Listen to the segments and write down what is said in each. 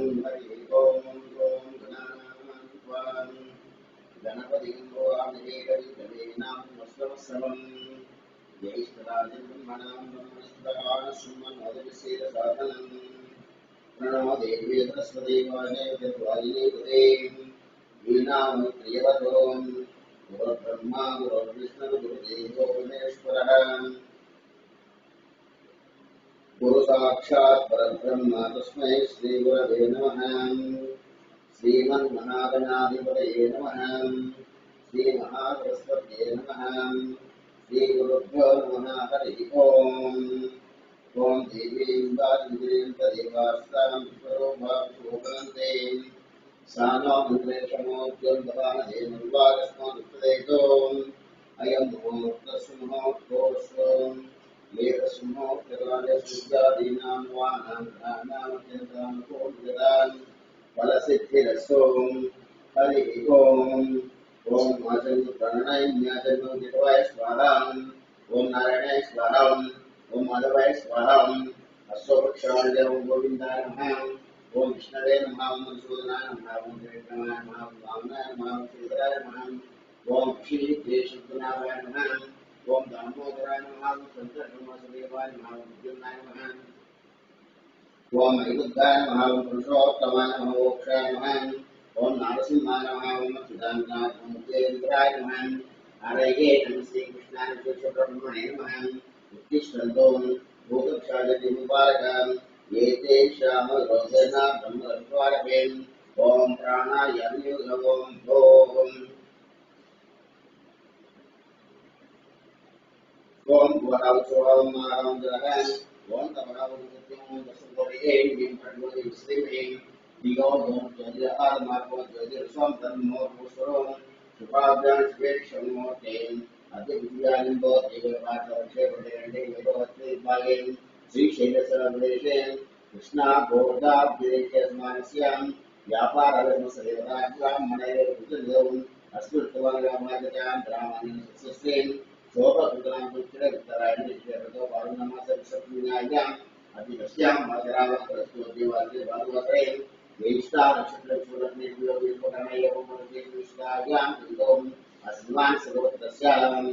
हरि ओम गणानां गणपतिं वामदेवैकविकलेनां ज्येष्ठराजं ब्रह्मणां ब्रह्मणस्पदां सुमनोदयसेदसादनं प्रणो देवी सरस्वती वाणेभ्यर्वादिने पदे वीणां प्रियवतों गुरुर्ब्रह्मा गुरुर्विष्णुर्गुरुदेवो महेश्वरः गुरु साक्षात् परब्रह्म तस्मै श्री गुरवे नमः। श्रीमन्महागणाधिपतये नमः। श्री महासरस्वत्यै नमः। श्री गुरुभ्यो नमः। हरि ओम। ओम देवीं वाग्देवीं तदेवास्तां स्वरूपाक्षोभनन्ते सानो मन्त्रेशमोऽद्यं ददानदे निर्वागस्मदुत्तदेतो अयं मुहूर्तस्मुहूर्तोऽस्वं वेदस्मुहूर्तकालसूर्यादीनां वानां फलसिद्धिरस्तु। हरि ओम। ओम आचरण प्रणयन्याचरण जितवाय स्वाहा। ओम नारायणाय स्वाहा। ओम माधवाय स्वाहा। अश्वक्षाय गोविंदाय नमः। ओम विष्णवे नमः। ओम मधुसूदनाय नमः। ओम त्रिविक्रमाय नमः। ओम वामनाय नमः। ओम श्रीधराय नमः। ओम श्रीदेशनाय नमः। ओम दामोदराय नमः। ओम संतर्षमसदेवाय नमः। ओम विद्युन्नाय नमः। ओम ऐबुद्धाय नमः। ओम पुरुषोत्तमाय नमः। ओम मोक्षाय नमः। ओम नारसिंहाय नमः। ओम चिदानंदाय नमः। ओम देवेन्द्राय नमः। नारायणे नमः। श्री कृष्णाय ब्रह्मणे नमः। उत्तिष्ठन्तो भूतक्षायति मुबारकं ये ते श्यामलोचना ब्रह्मद्वारकेन। ओम प्राणायामि ओम भोम। ओम वरावचोम मारं जलहं। ओम तमनावुद्यं दशकोटिं विं प्रज्वलितं श्रीमें दिगो ओम ज्योति आत्माको ज्योति स्वं तन्मो पुष्परों सुभाभ्यां स्वेक्षमोतें अतिविद्यालिंबो देवपात्रक्षेपदेन्दे वेदवत्ते भागें श्रीशैलसरवेशें कृष्णा गोदाब्देशमानस्यां व्यापारवसदेवराज्यां मनये विजयं अस्मृतवागमागतां ब्राह्मणेन सस्यें शोभपुत्रां पुत्रवित्तरायणे श्रीरतो वारुणमासविषप्रियायाम् अतिवश्यां मकरावक्रस्तो देवालये भागवते वेष्टा नक्षत्रक्षुरग्निर्विलोकितकर्णयोगमनकेश्वरायां इन्दोम् अस्मान् सर्वत्रस्याम्।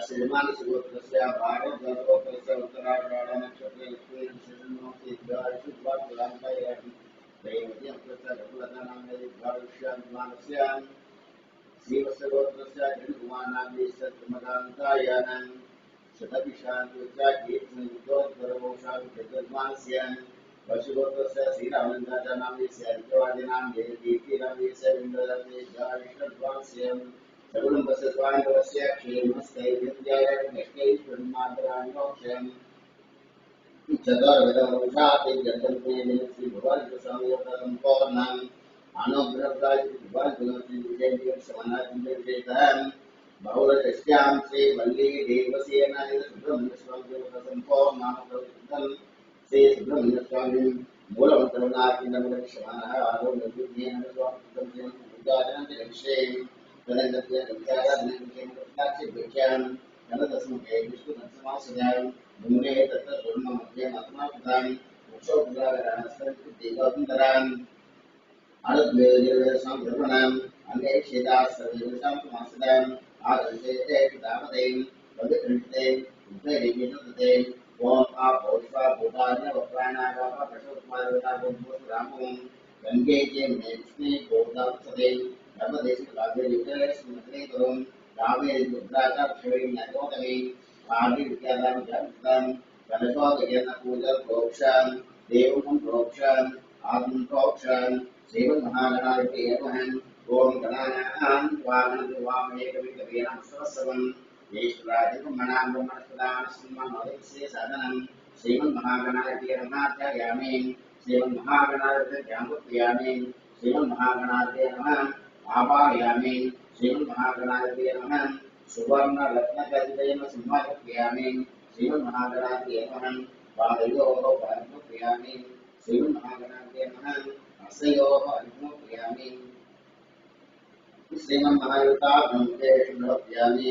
श्रीमान सुगोत्रस्य भारतगोत्रस्य उत्तराषाढ नक्षत्रे लक्ष्मीनक्षत्रनोति द्वादशुद्वादशान्तायाति दैवती नक्षत्रस्य रघुलतानाम्ने द्वादशान्तास्य श्रीवत्सगोत्रस्य जन्कुमारनाम्नेस्य त्रिमदान्तायानां शतभिषान्तस्य कीर्तनयुद्धोत्तरवंशाभिषेकमानस्य वशुगोत्रस्य श्रीरामचन्द्राचार्यनाम्नेस्य अर्घ्यवादिनाम्ने कीर्तिनाम्नेस्य विन्द्रदत्ते द्वादशद्वादस्य सगुणस्य स्वामिवस्य क्षेमस्थैर्यज्ञाय निष्ठैश्वर्यमादराण्योक्षम् चतुर्वेदवंशात् जगन्तेन श्रीभगवान् अनुग्रहकाय भगवान् श्रीविजयसमनादिविजयतः बहुलचष्यां श्रीवल्ली देवसेनाय सुब्रह्मण्यस्वामिदेवतासम्पूर्णामप्रवृत्तं श्री सुब्रह्मण्यस्वामी मूलमन्त्रनाकिन्दमलक्ष्मणः आरोग्यज्ञेन स्वामितं पूजाजनविषये तदंगत्य विचाराधनविषयं नवदस्मुखे विष्णुनरसिंहासनाय मुने तत्र ब्रह्ममध्ये आत्मापदानि मोक्षोपदागराणस्वदेवन्दरान् आरुद्वेदिर्वेदसंभ्रमणाम् अङ्गैक्षेदास्तवेदसंसमासदाम् आदर्शेते पितामदें पवित्रनिष्ठे उद्धरेविनुदते ओम आपोष्पा भूतान्यवप्राणागापा पशुत्मादेवताभूतरामो गंगे चे मेष्णे गोदावसदे नवदेशकाव्ययुगस्मृतिकरं काव्यरुद्राक्षवेण्यगोदमे आदिविद्यादां जगतां कलशोदयन पूजा प्रोक्षां देवं प्रोक्षां आत्मं प्रोक्षां श्रीमन्महागणाधिपतये नमः। ओम गणानां वामदेवामहेकविकवेनां सहस्रं ज्येष्ठराजब्रह्मणां ब्रह्मणस्पदां श्रीमन्मोदयस्य साधनं श्रीमन्महागणाधिपतये नमः। श्रीमन्महागणाधिपते ज्ञानप्रयामि श्रीमन्महागणाधिपते नमः आवाहयामि श्रीमन्महागणाधिपते नमः सुवर्णरत्नखचितेन सिंहासनप्रयामि श्रीमन्महागणाधिपते नमः पादयोः पादप्रयामि श्रीमन्महागणाधिपते नमः हस्तयोः अर्घ्यप्रयामि श्रीमन्महायुताग्नमुखेशुभव्यामि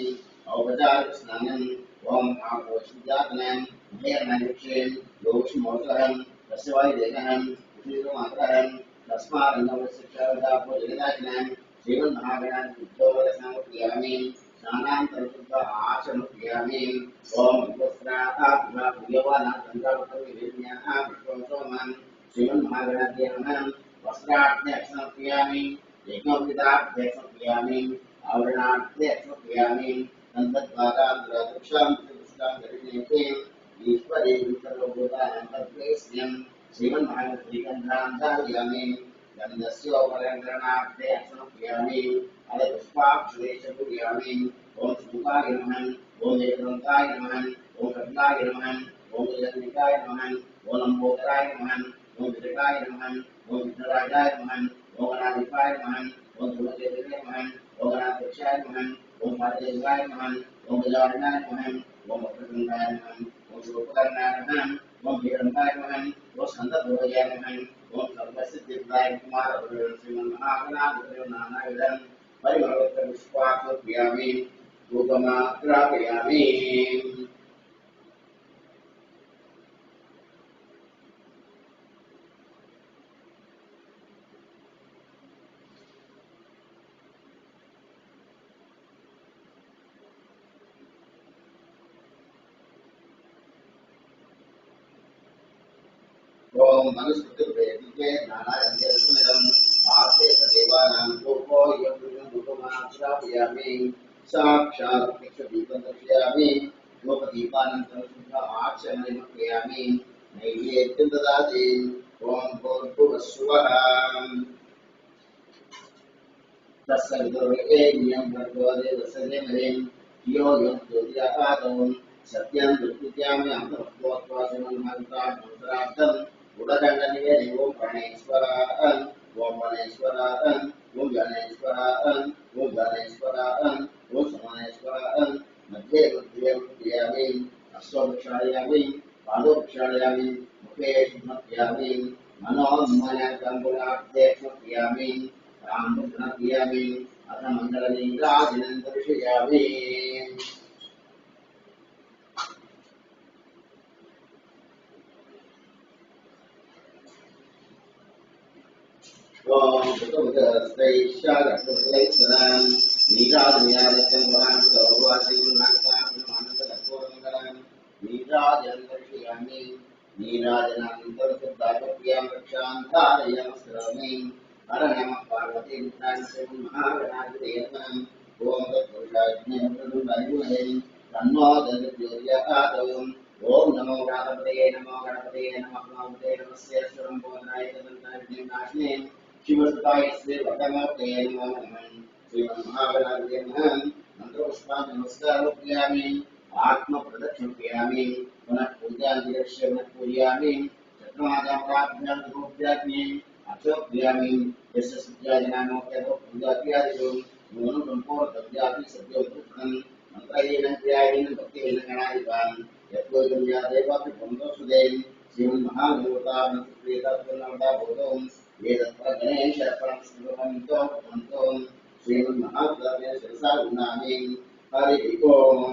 औपचारिकस्नानम् ओम आपोषिजातनं भयनयुक्षेण योगक्षमोदहं तस्वादिदेहं उषितमात्रहं तस्मारङ्गवशिक्षावदापोजगदाग्नं श्रीमन्महागणाधिपतियोगस्नानमप्रियामि स्नानान्तरशुद्ध आचमप्रियामि ओम विवस्त्रात्मा पूयवानागन्धावतविभिन्याः विश्वसोमं श्रीमन्महागणाधिपते नमः वस्त्रार्थ्यक्षमप्रियामि यज्ञोपविताभ्यक्षमप्रियामि आवरणार्थ्यक्षमप्रियामि तद्वारां दरिणेके ईश्वरे सर्वभूतानां श्रीमन्महागणाधिपतिं धारयामि गन्धस्योपलङ्करणार्थे समर्पयामि अदपुष्पाक्षरेशपूजयामि ओम सुमुखाय नमः ओम एकदन्ताय नमः ओम कपिलाय नमः ओम जगन्निकाय नमः ओम लंबोदराय नमः ओम विजयाय नमः ओम विघ्नराजाय नमः ओम गणाधिपाय नमः ओम धूमकेतवे नमः ओम गणाध्यक्षाय नमः ओम महादेवाय नमः ओम गजाननाय नमः ओम वक्रतुण्डाय नमः ओम सूर्यपुत्राय नमः ओम वीरन्ताय नमः ओम स्कन्दभोजाय नमः ओम सर्वसिद्धिदाय कुमार श्रीमन्महागणाधिपते नानाविधं परिमलवत्र पुष्पाक्षमप्रियामि धूपमाग्रापयामि ओम मनुस्मृतिर्वेदिके नानारण्यसुमिरम् आस्तेदेवानां रूपो यं रूपमाश्रापयामि साक्षात् प्रत्यक्षदीपं दर्शयामि धूपदीपानन्तरं शुद्ध आचमनमर्पयामि नैवेद्यं ददाति ओम भूर्भुवस्सुवः तत्सवितुर्वरेण्यं भर्गो देवस्य धीमहि धियो यो न प्रचोदयात् सत्यं दुर्विद्यामि अमृतत्वास्मन्मन्त्रार्थं उदकण्डनिवेदि ओम प्राणेश्वरान् ओम प्राणेश्वरान् ओम ज्ञानेश्वरान् ओम ज्ञानेश्वरान् ओम समानेश्वरान् मध्ये मध्ये प्रयामि अश्वक्षालयामि पादोक्षालयामि मुखे शुद्धमप्यामि मनोन्मयकम्बुलार्थे प्रयामि रामकृष्णप्रियामि अथ मङ्गलनीराजनं दर्शयामि ओम भूतभूतस्तैश्चागतस्तैश्वरां नीराजनीराजं वरां सौवासिं नीराजनं दर्शयामि नीराजनानन्तरशुद्धात्मप्रियां रक्षां धारयामि हर नमः पार्वती श्रीमन्महागणाधिपते नमः ओम तत्पुरुषाय तन्नो दन्तज्योतिर्यात् ओम नमो गणपतये नमो नमस्ते स्वयंभुवनाय तदन्ताग्निनाशिने शिवसुताय श्री वटमूर्तये नमो नमः श्रीमन्महागणाधिपते नमः मंत्रपुष्पान् नमस्कारोपयामि आत्मप्रदक्षिणयामि पुनः पूजादिरक्ष्य पुनः पूजयामि चक्रमाजाभ्यां धूपयामि अक्षोभ्यामि यस्य सत्याजनानोक्यतो पूजाप्यादिषु नूनकम्पोर्तव्यापि सद्योत्तरं मन्त्रहीनं क्रियाहीनं भक्तिहीनं गणाधिपान् यत्कोजन्या देवापि बन्धोसुदेव श्रीमन्महादेवतां सुप्रीतात्मनवदा भूतों वेदत्पर गणेशपरं स्मृतवन्तो भवन्तो श्रीमन्महादेवतां शिरसा गुणामि हरि ओम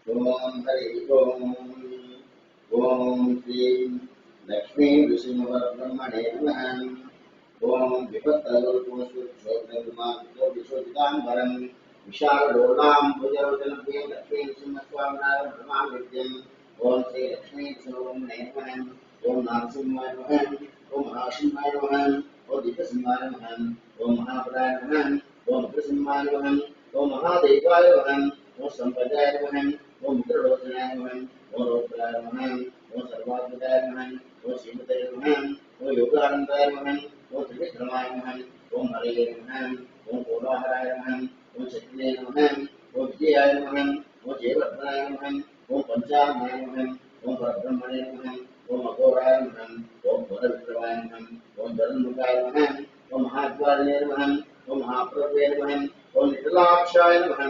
ओम हरि ओम ओम श्री लक्ष्मी विष्णुवरब्रह्मणे नमः ओम विपत्तरुपोषुक्षोत्रमाविशोदितांबरं विशालडोलां भुजवदनप्रियं लक्ष्मीनृसिंहस्वामिनाथं प्रणमाम्यहम्। ओम श्री लक्ष्मी नमः। ओम नारसिंहाय नमः। ओम महासिंहाय नमः। ओम दिव्यसिंहाय नमः। ओम महाबलाय नमः। ओम रुद्रसिंहाय नमः। ओम महादेवाय नमः। ओम संपदाय नमः। ओम मित्रलोचनाय नमः। ओम रोत्राय नमः। ओम सर्वात्मकाय नमः। ओम श्रीमते नमः। ओम योगानंदाय नमः। ओम त्रिविक्रमाय नमः। ओम हरे नमः। ओम कोलाहलाय नमः। ओम शक्तिये नमः। ओम विजयाय नमः। ओम जयवर्धनाय नमः। ओम पंचामृताय नमः। ओम परब्रह्मणे नमः। ओम अघोराय नमः। ओम भूतविक्रमाय नमः। ओम जगन्मुखाय नमः। ओम महाद्वारिणे नमः। ओम महाप्रभवे नमः। ओम नितलाक्षाय नमः।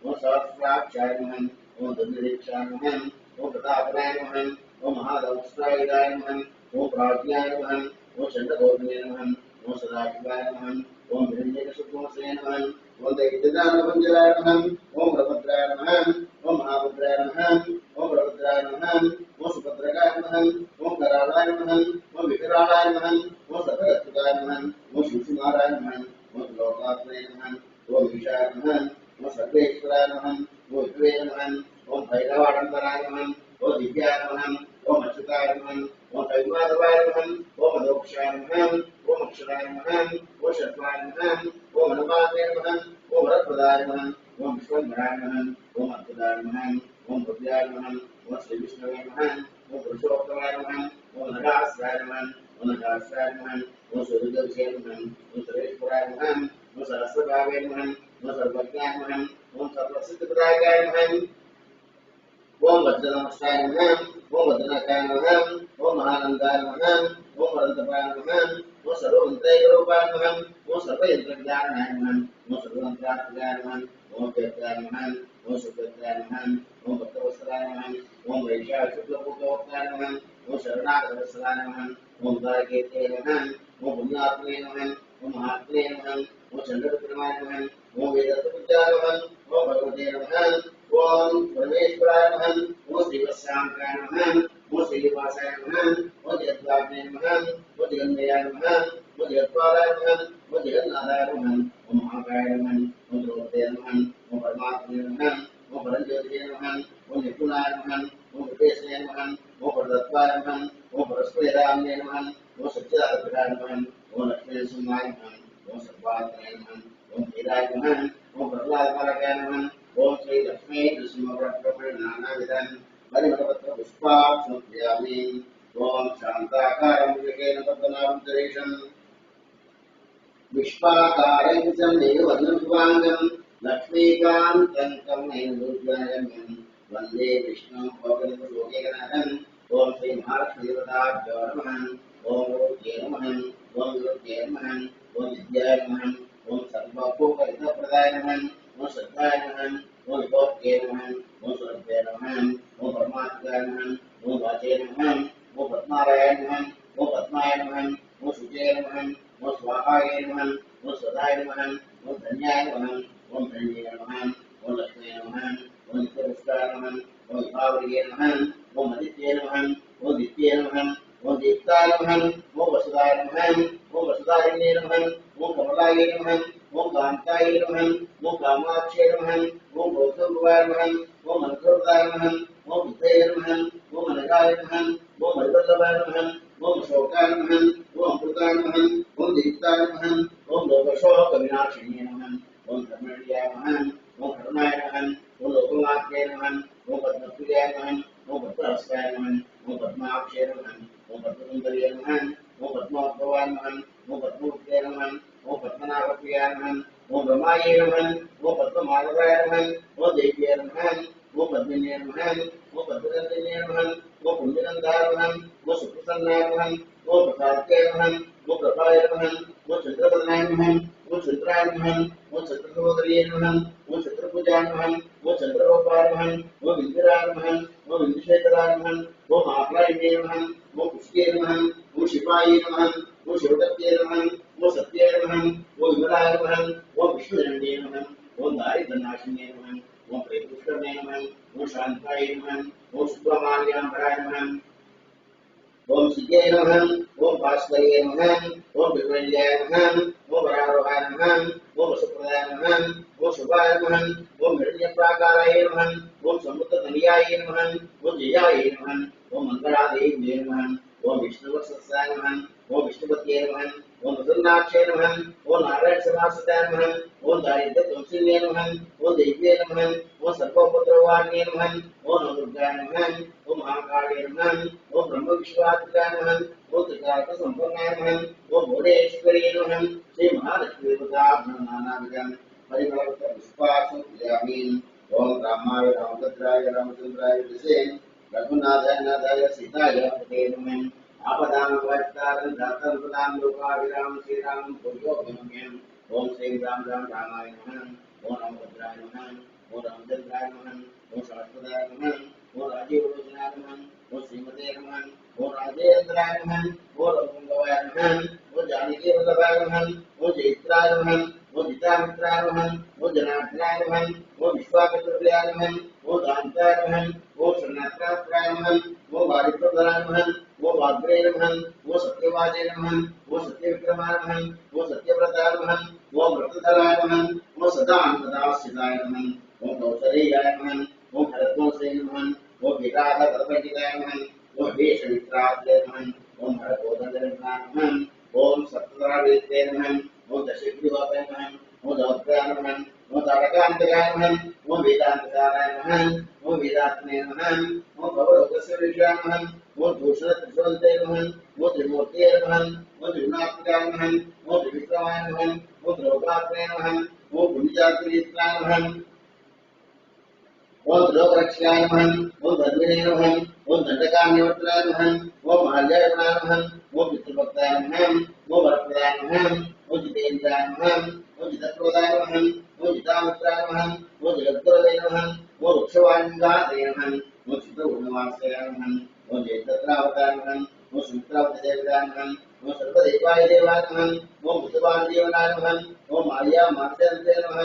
ओम सहस्राक्षाय नमः। ओम दुर्निरीक्षाय नमः। ओम प्रतापनाय नमः। ओम महादंष्ट्रायुधाय नमः। ओम प्राज्ञाय नमः। ओम चंद्रगोपने नमः। ओम सदाशिवाय नमः। ओम हिरण्यकशिपुमसे नमः। ओम दैत्यदानवपञ्जराय नमः। ओम प्रभद्राय नमः। ओम महाभद्राय नमः। ओम प्रभद्राय नमः। ओम सुभद्रकाय नमः। ओम करालाय नमः। ओम विकरालाय नमः। ओम सर्वगत्पदाय नमः। ओम शिवकुमाराय नमः। ओम लोकात्मने नमः। ओम ईशाय नमः। ओम सर्वेश्वराय नमः। ओम विष्णवे नमः। ओम भैरवाडम्बराय नमः। ओम दिव्याय नमः। ओम अच्युताय नमः। ओम कैवादवाय नमः। ओम अदोक्षाय नमः। ओम अक्षराय नमः। ओम शत्वाय नमः। ओम हनुमाने नमः। ओम वरप्रदाय नमः। ओम विश्वम्भराय नमः। ओम अद्भुताय नमः। ओम भव्याय नमः। ओम श्री विष्णवे नमः। ओम पुरुषोत्तमाय नमः। ओम नगास्राय नमः। ओम नगास्राय नमः। ओम सूर्यदेवसे नमः। ओम सर्वेश्वराय नमः। ओम सहस्रभावे नमः। ओम सर्वज्ञाय नमः। ओम सर्वसिद्धिप्रदायकाय नमः। ओम वज्रनमस्ताय नमः। ओम वज्रनाथाय नमः। ओम महानंदाय नमः। ओम अनंतपाय नमः। ओम सर्वमंत्रैकरूपाय नमः। ओम सर्वयंत्रज्ञानाय नमः। ओम सर्वमंत्रात्मकाय नमः। ओम वेदाय नमः। ओम सुभद्राय नमः। ओम भक्तवत्सलाय नमः। ओम वैशाख शुक्लपूर्णवत्साय नमः। ओम शरणागतवत्सलाय नमः। ओम दायकेते नमः। ओम पुण्यात्मने नमः। ओम महात्मने नमः। ओम चंद्रविक्रमाय नमः। ओम वेदत्वपूज्याय नमः। ओम भगवते नमः। ओम परमेश्वराय नमः। ओम श्रीवत्सांकाय नमः। ओम श्रीनिवासाय नमः। ओम जगद्वाग्ने नमः। ओम जगन्मयाय नमः। ओम जगत्पालाय नमः। ओम जगन्नाथाय नमः। ओम महाकाय नमः। ओम द्रौपदे नमः। ओम परमात्मने नमः। ओम परंज्योतिषे नमः। ओम निपुणाय नमः। ओम विपेशने नमः। ओम परदत्ताय नमः। ओम परस्पराम्ने नमः। ओम सच्चिदानंदाय नमः। ओम लक्ष्मीनरसिंहाय नमः। ओम सर्वात्मने नमः। ओम धीराय नमः। ओम प्रह्लादपालकाय नमः। ओम श्री लक्ष्मी नृसिंहप्रभृणानाविधं परिमलपत्र पुष्पाक्षयामि। ओम शांताकारं विवेकेन पद्मनाभं सुरेशं विश्वाकारं च मेघवर्णशुभाङ्गं लक्ष्मीकान्तं कमलेन्दुज्वलनं वन्दे विष्णुं भवन्तलोकैकनाथम्। ओम श्री महालक्ष्मीदेवताभ्यो नमः। ओम गुरुभ्यो नमः। ओम गुरुभ्यो नमः। ओम विद्याय नमः। ओम सर्वभूतहितप्रदाय नमः। ओम श्रद्धाय नमः। ओम विभोक्ते नमः। ओम सुरभ्ये नमः। ओम परमात्माय नमः। ओम वाचे नमः। ओम पद्मालयाय नमः। ओम पद्माय नमः। ओम शुचे नमः। ओम स्वाहाय नमः। ओम सदाय नमः। ओम धन्याय नमः। ओम धन्ये नमः। ओम लक्ष्मी नमः। ओम नित्यपुष्टाय नमः। ओम विभावर्ये नमः। ओम आदित्ये नमः। ओम दित्ये नमः। ओम दीप्ताय नमः। ओम वसुदाय नमः। ओम वसुदारिणे नमः। ओम कमलाय नमः। ओम कांताय नमः। ओम कामाक्षे नमः। ओम गौतमभुवाय नमः। ओम मनोहराय नमः। ओम बुद्धये नमः। ओम अनघाय नमः। ओम हरिवल्लभाय नमः। ओम शोकाय नमः। ओम अमृताय नमः। ओम दीप्ताय नमः। ओम लोकशोकविनाशिने नमः। ओम धर्मण्याय नमः। ओम करुणाय नमः। ओम लोकनाथाय नमः। ओम पद्मप्रियाय नमः। ओम पद्महस्ताय नमः। ओम पद्माक्षे नमः। ओम पद्मसुन्दर्ये नमः। ओम पद्मोद्भवाय नमः। ओम पद्मवत्ये नमः। ओम पद्मनाभप्रियाय नमः। ओम रमायै नमः। ओम पद्ममाधवाय नमः। ओम देव्ये नमः। ओम पद्मिन्ये नमः। ओम पद्मनन्दिन्ये नमः। ओम पुण्यनन्दाय नमः। ओम सुप्रसन्नाय नमः। ओम प्रसादते नमः। ओम प्रभाय नमः। ओम चन्द्रवदनाय नमः। ओम चन्द्राय नमः। ओम चन्द्रसहोदर्ये नमः। ओम चन्द्रपूजाय नमः। ओम चन्द्ररूपाय नमः। ओम इन्दिराय नमः। ओम इन्दुशेखराय नमः। ओम आप्रायणे नमः। ओम पुष्टे नमः। ओम शिवाय नमः। ओम शिवदत्ते नमः। ओम सत्ये नमः। ओम विमलाय नमः। ओम विष्णुदण्डे नमः। ओम दारिद्र्यनाशिने नमः। ओम प्रेतपुष्करणे नमः। ओम शान्ताय नमः। ओम शुक्लमाल्याम्बराय नमः। ओम सिद्धे नमः। ओम भास्कर्ये नमः। ओम विमल्याय नमः। ओम वरारोहाय नमः। ओम सुप्रदाय नमः। ओम शुभाय नमः ओम हिरण्यप्राकाराय नमः ओम समुद्रतनयाय नमः ओम जयाय नमः ओम मंगलादेव्ये नमः ओम विष्णुवत्साय नमः ओम विष्णुपत्ये नमः ओम प्रसन्नाक्षे नमः ओम नारायण समाश्रिताय नमः ओम दारिद्र्यध्वंसिन्ये नमः ओम देव्ये नमः ओम सर्वोपद्रवाण्ये नमः ओम दुर्गाय नमः ओम महाकाले नमः ओम ब्रह्म विश्वात्मकाय नमः ओम त्रिकालसम्पन्नाय नमः ओम भुवनेश्वरी नमः श्री महालक्ष्मी देवताभ्यं परिमलपत्र पुष्पाक्षं पूजयामि ओम रामाय रामभद्राय रामचंद्राय दिशे रघुनाथाय नाथाय सीताय पते नमः आपदां वक्तारं धातं प्रदां लोकाभिराम श्रीराम भूयोगम्यं ओम श्री राम राम रामाय नमः ओम रामभद्राय नमः ओम रामचंद्राय नमः ओम शाश्वताय नमः ओम राजीवलोचनाय नमः ओम श्रीमते नमः ओम राजेन्द्राय नमः ओम रघुगवाय नमः ओम जानकी वल्लभाय नमः ओम जयित्राय नमः ओम जितामित्राय नमः ओम जनार्दनाय नमः ओम विश्वामित्राय नमः ओम दान्ताय नमः ओम शरणार्थाय नमः ओम वारिप्रदाय नमः ओम वाग्रे नमः ओम सत्यवाजे नमः ओम सत्यविक्रमाय नमः ओम सत्यव्रताय नमः ओम व्रतधराय नमः ओम सदानन्दाश्रिताय नमः ओम कौसलेयाय नमः ओम हरद्वंसे नमः ओम विराधवरपंडिताय नमः ओम वेशमित्राय नमः ओम हरगोदंडनाय नमः ओम सप्तरावेत्ते नमः ओम दशग्रीवाय नमः ओम दौत्राय नमः ओम तारकान्तकाय नमः ओम वेदान्तकाराय नमः ओम वेदात्मे नमः ओम भवरोगस्य विषयाय नमः ओम भूषणत्रिशूलते नमः ओम त्रिमूर्तये नमः ओम त्रिगुणात्मकाय नमः ओम त्रिविक्रमाय नमः ओम द्रौपात्मे नमः ओम पुण्यजातरीत्राय नमः ओम द्रौपरक्षाय नमः ओम धर्मिणे नमः ओम दंडकान्यवर्तनाय नमः ओम माल्यार्पणाय नमः ओम पितृभक्ताय नमः ओम वरप्रदाय नमः ओम जितेन्द्राय नमः ओम जितप्रदाय नमः ओम जितामित्राय नमः ओम जगद्गुरवे नमः ओम वृक्षवाणिगात्रे नमः ओम चित्रगुणवासाय नमः ओम जयद्रथावताय नमः ओम सुमित्रावताय नमः ओम सर्वदेवाय देवाय नमः ओम भूतवानदेवाय नमः ओम माया मात्स्यन्ते नमः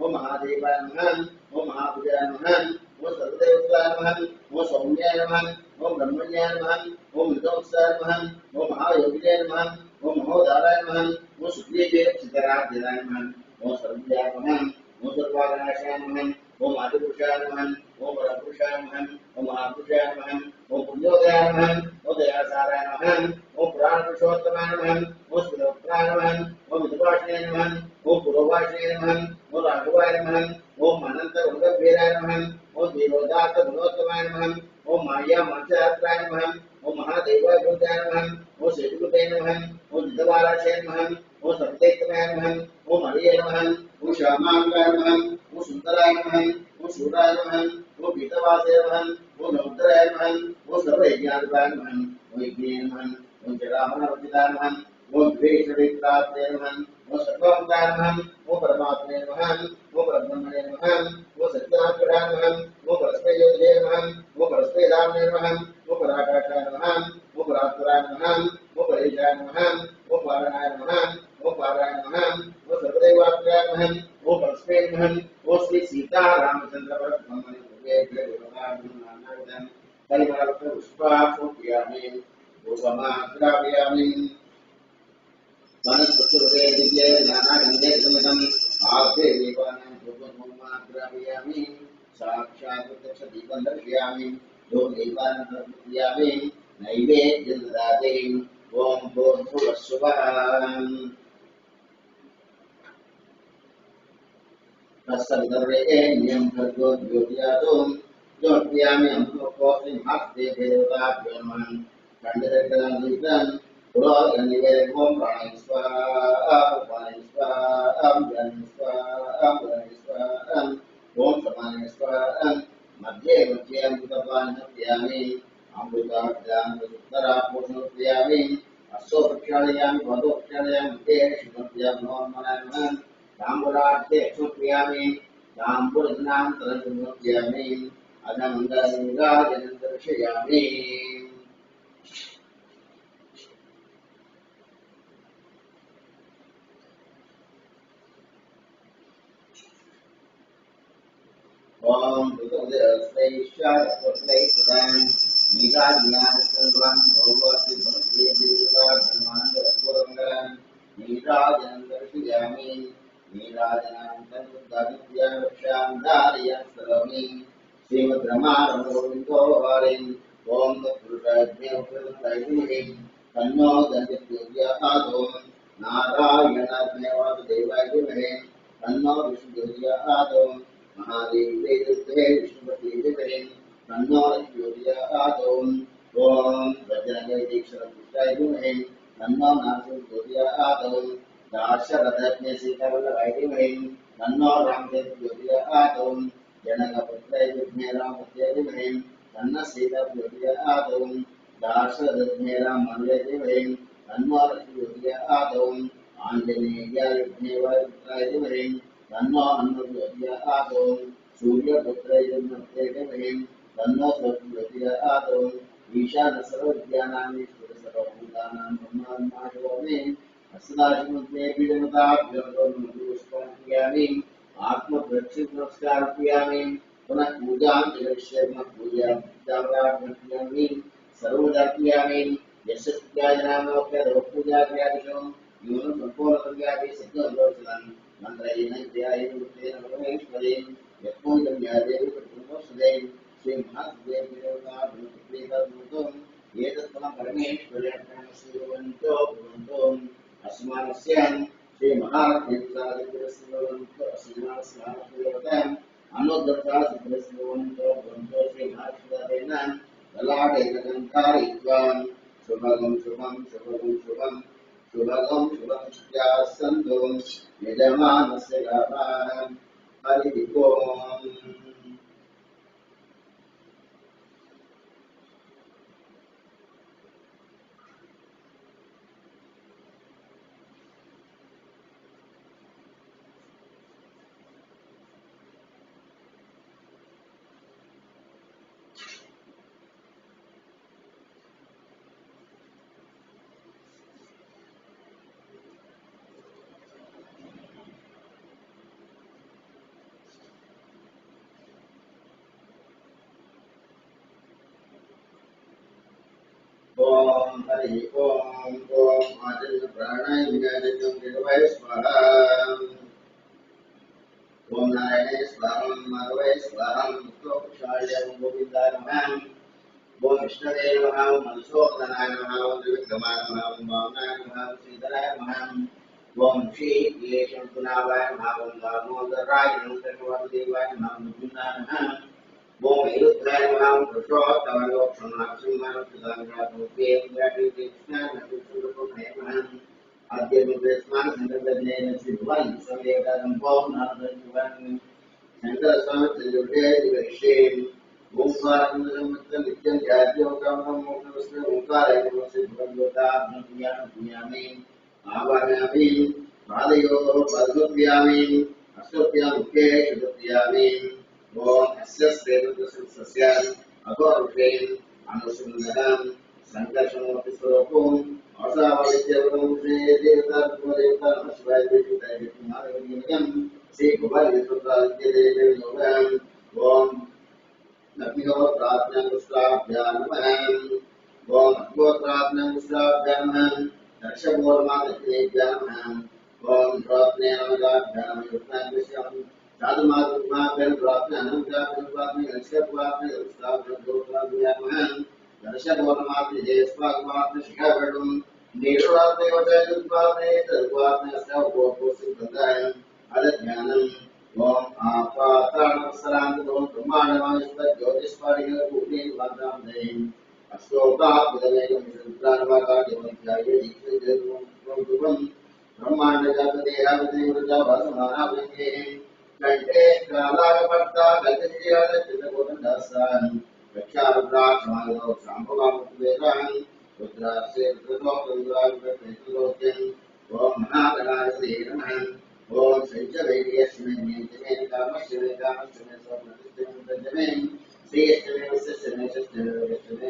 ओम महादेवाय नमः ओम महाभुजाय नमः ओम सर्वदेवताय नमः ओम सौम्याय नमः ओम ब्रह्मण्याय नमः ओम विद्वंसाय नमः ओम महायोगिने नमः ओम महोदाराय नमः ओम सुग्रीवे चितराज्याय नमः ओम सर्वज्ञाय नमः ओम सर्वागणाशाय नमः ओम आदिपुरुषाय नमः ओम परमपुरुषाय नमः ओम महापुरुषाय नमः ओम पुण्योदयाय नमः ओम दयासाराय नमः ओम पुराणपुरुषोत्तमाय नमः ओम स्मृतवक्त्राय नमः ओम विदुभाषिणे नमः ओम पुरोभाषिणे नमः ओम राघवाय नमः ओम अनंत वृंदभीराय नमः ओम देवोदात्त गुणोत्तमाय नमः ओम माया मंचात्राय नमः ओम महादेवाय भूताय नमः ओम सेतुपते नमः ओम जितबालाशय नमः ओम सत्येतमाय नमः ओम हरिये नमः ओम श्यामांगाय नमः ओम सुंदराय नमः ओम शूराय नमः ओम पीतवासे नमः ओम नौतराय नमः ओम सर्वयज्ञाधिपाय नमः ओम यज्ञे नमः ओम जरामणवर्जिताय नमः ओम द्वेषवित्रात्रे नमः ओम सर्वभूताय नमः ओम परमात्मे नमः ओम परब्रह्मणे नमः ओम सत्यात्मनाय नमः ओम परस्मैयोगे नमः ओम परस्मैधाम्ने नमः ओम पराकाशाय नमः ओम परात्पराय नमः ओम परेशाय नमः ओम पारणाय नमः ओम पाराय नमः ओम सर्वदेवात्मकाय नमः ओम परस्मै नमः ओम श्री सीता रामचंद्र परब्रह्मणे देवतानां परिमलपत्र पुष्पाक्षोपयामि धूपमाग्रापयामि वनस्पतिरुदे दिव्ये ज्ञानानन्दे समिदम् आग्रे देवानां धूपमाग्रापयामि साक्षात् प्रत्यक्षदीपं दर्शयामि धूपदीपानं समर्पयामि नैवेद्यं ददामि ओम भूर्भुवः स्वः तत्सवितुर्वरेण्यं भर्गो द्योतयातो ज्योत्यामि अमृतोऽस्मि महास्ते देवताभ्यो नमः खण्डरक्षणानिमित्तं पुरोगनिवेदं ओम प्राणाय स्वाहा उपाय स्वाहा ज्ञानाय स्वाहा बुद्धाय स्वाहा ओम समानाय स्वाहा मध्ये मध्ये अमृतपानमप्यामि अमृताभ्यामृतोत्तरापोषणमप्यामि अश्वो प्रक्षालयामि भवतो प्रक्षालयामि तेन शुभप्यामि नमः ताम्बूलार्थे क्षुप्यामि ताम्बूलनान्तरं समर्पयामि अनमङ्गललिङ्गाजनं दर्शयामि ओम ऋतुदेवस्वैश्चारस्वैप्रदां नीराज्ञानस्कन्ध्वान् भगवति भक्ति देवता ब्रह्माण्डरघुरङ्गं नीराजनं दर्शयामि नीराजनान्तं दादित्यावक्ष्यां धारयन् सलोमि श्रीमद्रमारमगोविन्दो हरिम् ॐ तत्पुरुषाज्ञोपृतैः तन्नो दन्त्यज्ञातो नारायणाज्ञवासुदेवाय तन्नो विष्णुज्ञातो महादेवते विष्णुपतिः तन्नो लक्ष्मीज्ञातो ॐ वज्रगैदीक्षरपुष्टाय तन्नो नारसिंहज्ञातो दाशरथज्ञ सीतावल्लभाय तन्नो रामचन्द्रज्ञातो जनकपुत्राय रामपुत्राय तन्न सीताज्ञातो दाशरथज्ञ रामाय तन्नो लक्ष्मीज्ञातो आञ्जनेयाय तन्नो हनुमज्ञातो सूर्यपुत्राय तन्नो स्वज्ञातो ईशान सर्वविद्यानां सर्वभूतानां ब्रह्माण्डमायोमे अस्मदादिमुखे विदमताभ्यर्पणपुष्पाणि आत्मप्रक्षिप्नमस्कारयामि पुनः पूजां जगविश्वं पूजां सर्वदापयामि यशस्त्याय नामोक्तपूजादिषु यूनं सम्पूर्णसंज्ञाति सिद्धोर्वचनं मन्त्रेण ध्यायेन मुक्तेन परमेश्वरे यत्पूजं यादेव प्रतिमोक्षदे श्री महादेवदेवताभूतप्रीतभूतं एतत्पुनः परमेश्वरेण अस्मानस्य श्री महादेवतादिव्यस्वरूपो अस्मानस्मानदेवतां अनुद्रतादिव्यस्वरूपो श्री महादेवतेन ललाटेन गन्धारित्वां शुभगं शुभं शुभगं शुभं शुभगं शुभं सन्तु यजमानस्य लाभाः हरिः ओम् ओम हरि ओम ओम आदित्य प्राणाय विज्ञानित्वं निर्वय स्वाहा ओम नारायणे स्वाहा माधवे स्वाहा मुक्तोक्षाय गोविन्दाय नमः ओम विष्णवे नमः ओम मधुसूदनाय नमः ओम त्रिविक्रमाय नमः ओम वामनाय नमः ओम श्रीधराय नमः ओम श्रीकेशवनावाय नमः ओम दामोदराय नमः वासुदेवाय नमः ओम मुकुन्दाय नमः ओम अयोध्याय नमः ओम पुरुषोत्तमलोकसंरक्षणमानसुदाग्रातोपेन्द्रादिकृष्णानन्दुसुरभुभये नमः आद्य मुद्रेस्मान संगतज्ञेन श्रीभुवन समेतनं ओम नारदयुवन शंकरस्वामी त्रिजुटे दिवशेन ओंकारमुद्रं नित्यं ध्यायोगामं मोक्षस्य ओंकाराय नमः श्रीभगवताभ्यां आवाहयामि पादयोः पादुभ्यामि अष्टभ्यां मुखे शुद्धभ्यामि ओम अस्य श्रेणुसस्य अघोरुषेण अनुसुन्दरं संकर्षणमपि स्वरूपम् असावलित्यवरं श्री देवता नमः देवताय विष्णुमादेवं श्री भुवनेश्वरादिदेवं ओम लक्ष्मीः प्रार्थनां पुष्पाभ्यां नमः ओम अद्भुत प्रार्थनां पुष्पाभ्यां नमः दक्षपूर्णमादक्षिणेभ्यां नमः ओम प्रार्थनेन नमः युक्ताभ्यां साधुमाधुमाभ्यां प्रार्थनां प्रार्थनां लक्ष्यप्रार्थनां दक्षपूर्णमादक्षिणेभ्यां दक्षपूर्णमादक्षिणेभ्यां शिखावडं निर्वाणदेवतायुक्ताभ्यां अदज्ञानम् ओम आपातानवसरांतो ब्रह्मांडमायुष्य ज्योतिष्पादिकूटेवादामदेयम् अश्लोकापुदवेगमिश्रुत्रान्वाकादिमध्याये दीक्षितम् ब्रह्माण्डजातदेहावदेवृजाभासमानावलिङ्गे कण्ठे कालागपर्ता गजश्रियालचितकोटदासान् रक्षारुद्राक्षमादौ शाम्भवामुपवेदान् रुद्राक्षे रुद्रलोकरुद्राक्षेत्रलोक्यम् ओम महागणाधिपतये नमः ओम संचवेदियस्मै नियंत्रिणे कामश्चमे कामश्चमे स्वप्नतिष्ठमे तज्जमे श्रीयश्चमे वस्यश्चमे शश्चमे वयश्चमे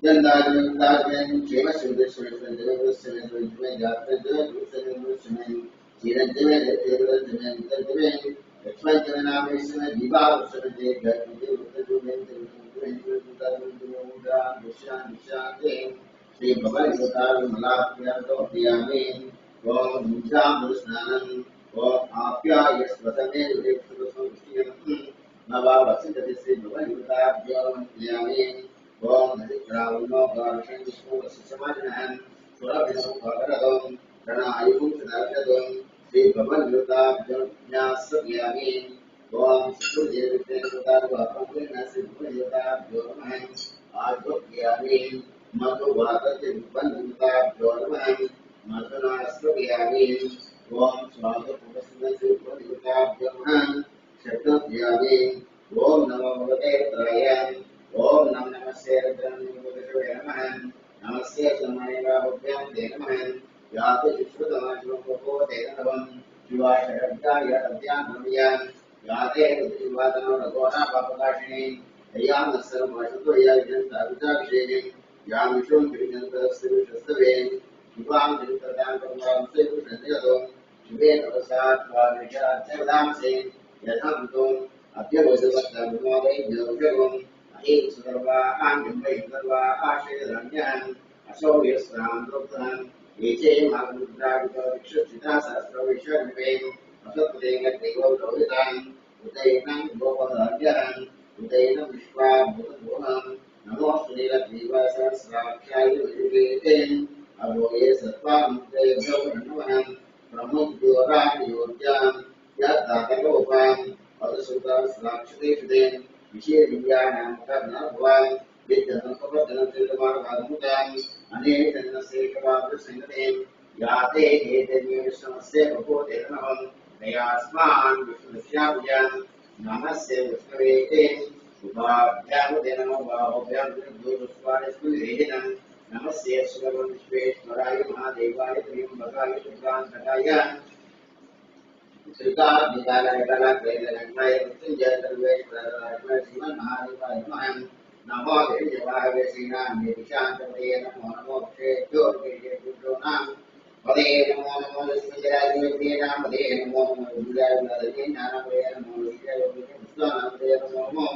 जन्दाजमे क्षेमश्चमे संजमे वस्यमे संजमे जातज्जमे दुःसमे वस्यमे चिरंजमे देवरंजमे तज्जमे लक्ष्मणजमे नामेश्वमे दीपावश्यमे जगन्ते वृत्तजुमे श्री भगवान मलाप्यां ओम मुद्रामृस्नानं ओम आप्यायस्वतमे विदेशुसंस्कृतं नवावसितति श्रीभगवन्ताभ्योऽन्यामि ओम नदिग्रावणो गार्षं विष्णुवसिसमानः सुरभिनो भगरदं प्रणायुं सदाशदं श्रीभगवन्ताभ्योऽन्यास्यामि ओम सुदेवतेन श्रीभगवन्ताभ्यो नमः आज्ञामि मधुवादते विपन्नताभ्यो नमः मधुनास्त्वयामि ओम स्वागतपुरस्मृतिपुरयुताभ्यो नमः शतोद्यामि ओम नमो भगवते रुद्राय ओम नमः नमस्ते रुद्राय नमः नमस्ते समायवाभ्यां ते नमः यातु विश्वतमाश्वभूते नमः शिवाशरद्याय अद्यानमयां याते रुद्रवादनो रघोना पापकाशिनी दयामत्सरमाशुतोया विजन्ताविदाक्षेणे यामिषुं विजन्तस्तविषस्तवे शिवां विरुद्धतां कर्मां सेतुषन्यतो शिवे नवसात्वानिशाच्यवदांसे यथान्तुम् अद्यवसवत्तविमोदैज्ञौषगुम् अहेतुसर्वान् जन्मैर्सर्वाश्रयधन्यान् असौ यस्रां प्रोक्तान् एचे मातृद्रावितविक्षिता सहस्रविश्वविवेम् असत्पदेङ्गदेवौ लोहितान् उदयनं गोपधार्यान् उदयनं विश्वाभूतभुवम् नमो श्रीलक्ष्मीवासहस्राख्याय विवेकेन अभोये सत्त्वामुक्तेभ्यो नमः ब्रह्मोद्योरायोग्यां यत्तातलोपाम् अदसुतास्राक्षतेषुतेन विशेषविद्यानां कर्णभवान् विद्यतंसपद्यनचरितमार्गादमुदाम् अनेकजन्मसेकवादसंगतेन याते हेतन्यविश्वमस्य भगवते नमः दयास्मान् विष्णुस्याभुजान् नमस्य विष्णवे शुभाभ्यामुदे नमो बाहोभ्यां दुर्दुष्पाणिस्कुलेहिनं नमस्य सुगमं विश्वेश्वराय महादेवाय त्र्यम्बकाय शुक्रान्तकाय श्रीकान्तिकाय कलाकेतनकाय मृत्युञ्जय सर्वेश्वराय श्रीमन्महादेवाय नमः नमो देवाय श्रीनामेशान्तपदे नमो नमो क्षेत्रोर्गेभ्यो नाम पदे नमो नमो लक्ष्मीजराजयोगे नाम पदे नमो नमो विद्याविलासे नामपदे नमो विद्याविलासे नमो नमो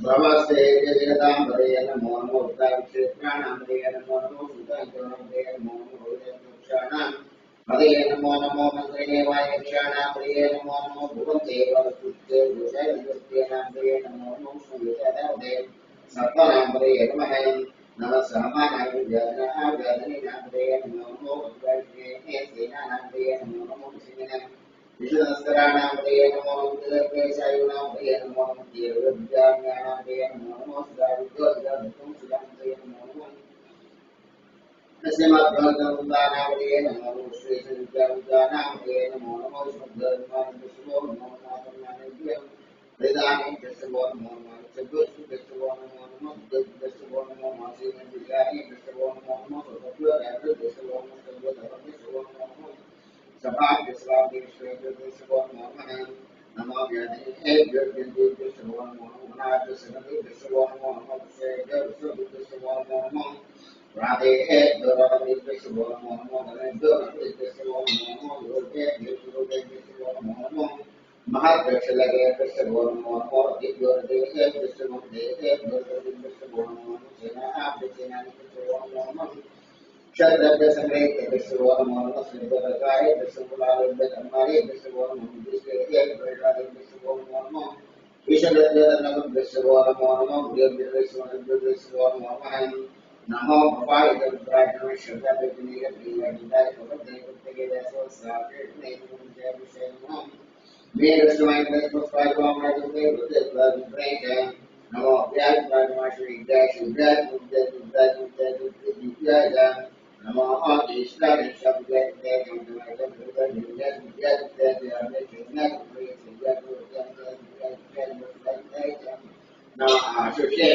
भवसे जगदांबरे नमो नमो उत्तरक्षेत्राणांबरे नमो नमो सुधांतरांबरे नमो नमो भूषाणां हरे नमो नमो मंत्रिदेवाय क्षाणांबरे नमो नमो भुवनदेवस्तुते भूषाविद्यानांबरे नमो नमो सुविद्यानांबरे सत्वनांबरे नमः नमः सहमानाय विद्यानांबरे नमो नमो उत्तरक्षेत्रे सेनानांबरे नमो नमो सिंहनां विष्णुस्कराणांबरे नमो उत्तरक्षेत्राणांबरे नमो नमो देवविद्यानांबरे नमो नमो सुधाविद्यानांबरे नमो नमो नमस्ते नमो नमो श्रीविद्यानांबरे नमो नमो शुद्धर्मानंदो नमो नमो वेदांते दशवो नमो नमो चतुर्दशवो नमो नमो दशवो नमो मासीनंदियानि दशवो नमो नमो सत्योरात्र दशवो नमो सर्वधर्मदशवो नमो सभादशवादेश्वरदशवो नमः नमो व्याधेभ्यो दशवो नमो नाथसनदशवो नमो नमो दशवो नमो राधेभ्यो दशवो नमो गणेभ्यो दशवो नमो योगेभ्यो दशवो नमो महावृक्षलगे दशवो नमो दिव्योर्देहे दशवो देहेभ्यो दशवो नमो सेनाभ्यसेनानि दशवो नमो क्षत्रभ्य संग्रहित दशवो नमो श्रीवरकाय दशमुलालभ्य धर्मारे दशवो नमो विष्णुभ्य प्रजाले दशवो नमो विष्णुभ्य दशवो नमो दशवो नमो भवाय दर्पराय श्रद्धाभक्तिनिय प्रियविदाय भगवते पुत्रके दशवो साकेतने जय विषय नमः मेरस्वाय दशवस्वाय वामराजते वृद्धे नमो व्यासवादमाश्री विद्याय विद्याय नमो ईश्वराय शब्दे नमो आशुषे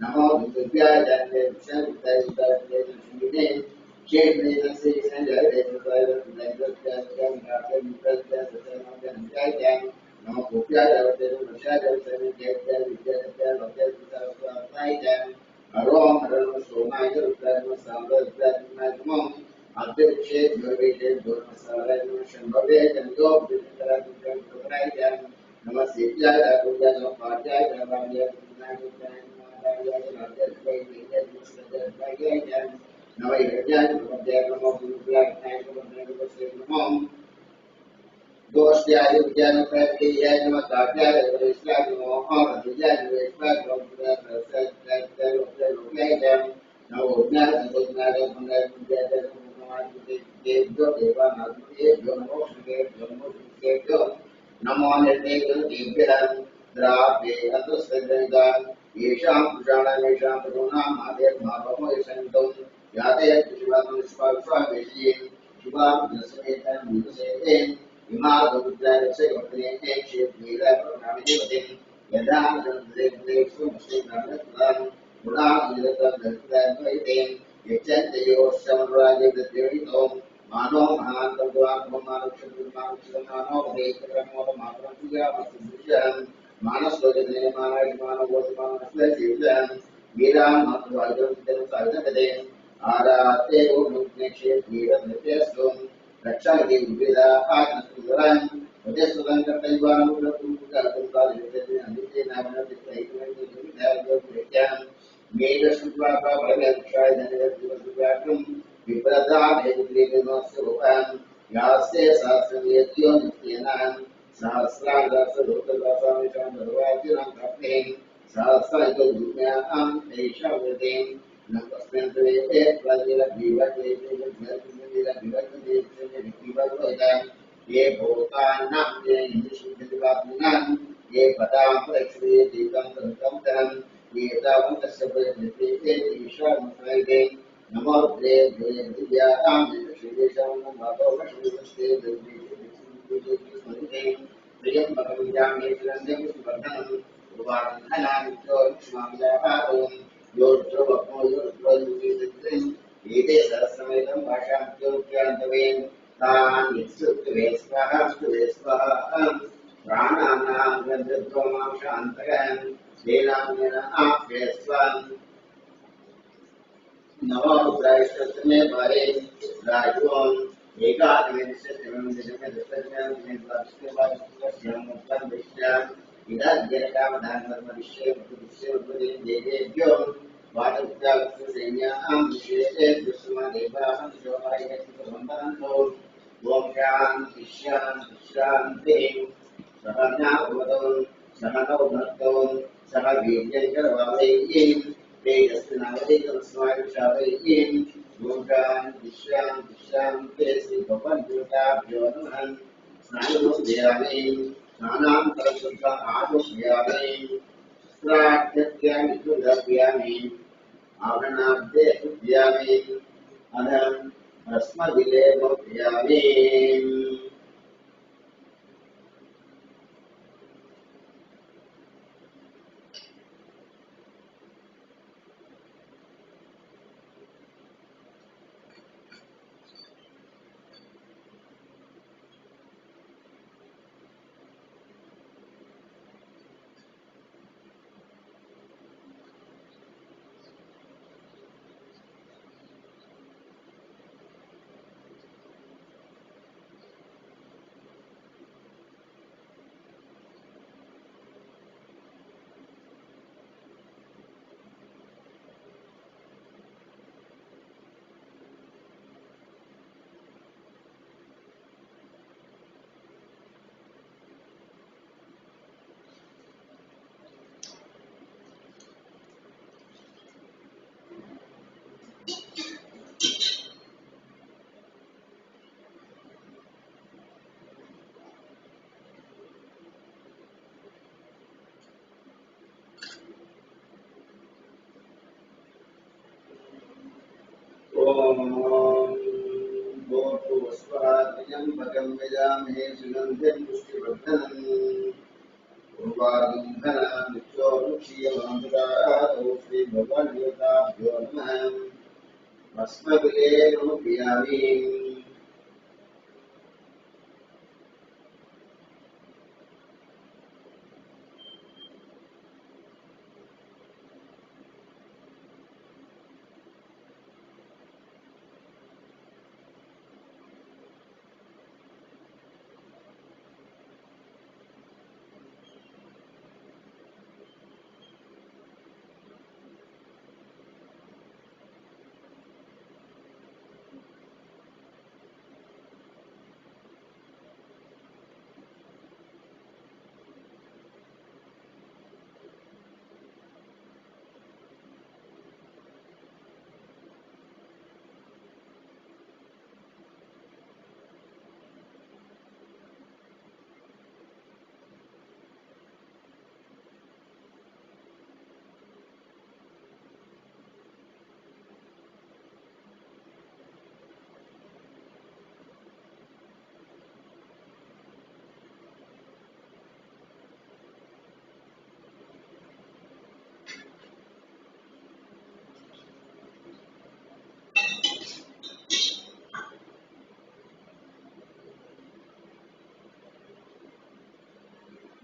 नमो विद्याय नमो गोप्याय वृषाय हरों हरण सोमाय रुद्राय सांबराय नमो अध्यक्षे द्रवेशे धर्मसाराय शंभवे जंगो विद्याय विद्याय नमः सेव्याय पूज्याय पाद्याय नवाय दोष्याय विज्ञान प्रत्यय नमः काट्याय वरिष्ठाय नमः अमृताय वरिष्ठाय नमः नमो ज्ञान संज्ञाय मंगल विद्याय देवो देवानादेभ्यो नमो श्रीदेभ्यो नमो निर्देभ्यः द्राव्ये अन्तस्संगतान् येषां पुराणां येषां तरूणां मादेर्माभवो यशन्तं याते शिवात्मस्वावेशीं शिवां दशमेतं विदुषेतेन इमादुद्रायस्य गोत्रेण क्षेत्रीरप्रणामिदेवतिं यदा चन्द्रेन्द्रेषु मुस्लिम्नामस्तान् गुणानिरतदर्शनद्वैतेन यच्चन्तयोश्चमराजदत्तेरितो मानो महान्तद्वान्मानुक्षमानो भवेत्कर्मोपमात्रं मानस्वजने मानवोत्मानस्वजीवन् वीरान् मातृवायुं साधकते आराते ओमुग्नेक्षेत्रीरमृत्यस्तुं रक्षाति विविधा आत्मसुन्दरान् वजस्वतं कर्तव्यान् मेघशुक्लापा भगवत्क्षाय धनवद्दिवसुव्याकृं विप्रदाभेदुर्लेखनोत्सवोपान् यास्ते शास्त्रवेद्यो नित्येनान् सहस्रागासलोकदासामिषां सर्वार्जुनां प्राप्तेन सहस्रायुगुण्यां तेषां वृतेन न तस्मिन् त्वेते प्रजिलभिवक्तेन ये भूतानां ये निःशुद्धवाग्निनां ये पदां प्रक्षुये दीपं तन्तं ये तावन्तस्य प्रयत्नेते ईशामुपैते नमो देवे दिव्यां श्रीदेशां मातो वशुस्ते देवी प्रियं भगवन्यामे चिरञ्जं सुवर्धनं उपाधनानि चोक्ष्माम्याहारं योद्धवक्मो योद्धवयुतिं एते सहस्रमेतं भाषां चोक्यान्तवेन् तान् यत्सुत्वे स्वाहा स्तुवे स्वाहा प्राणानां गन्धत्वमां शान्तकन् तेनामेन आप्ये स्वान् नमो रुद्रायश्वतमे पारे राजों एकादशमेन दिनमे दशज्ञान दिने द्वादशे वादशस्यां मुक्तं विश्याम इदाद्यकामधानमर्मविश्ये मुक्तिविश्ये मुक्तिं देवेभ्यो वादविद्यालक्ष्मी सैन्यां विशेषे दुष्मदेवाः शोभायैकसम्पन्नो ओम शांति शांति शांति सहना भवतु सहनौ भुनक्तु सह वीर्यं करवावहै तेजस्विनावधीतमस्माभिषावहै ओम शांति शांति शांति श्री भगवान देवताभ्यो नमः स्नायुर्ध्यायामि स्नानान्तरं शुद्ध आहुष्यामि स्नात्यामि सुदर्पयामि आवरणाब्दे शुद्ध्यामि अनन्तरं अस्मदिलेपयामि ओम भूर्भुवस्वहात्मजं भगं यजामहे सुगन्धिं पुष्टिवर्धनम् उर्वारुकं धनं नित्योरुक्षीयमामृतादौ श्रीभगवद्गीताभ्यो नमः भस्मविलेपयामि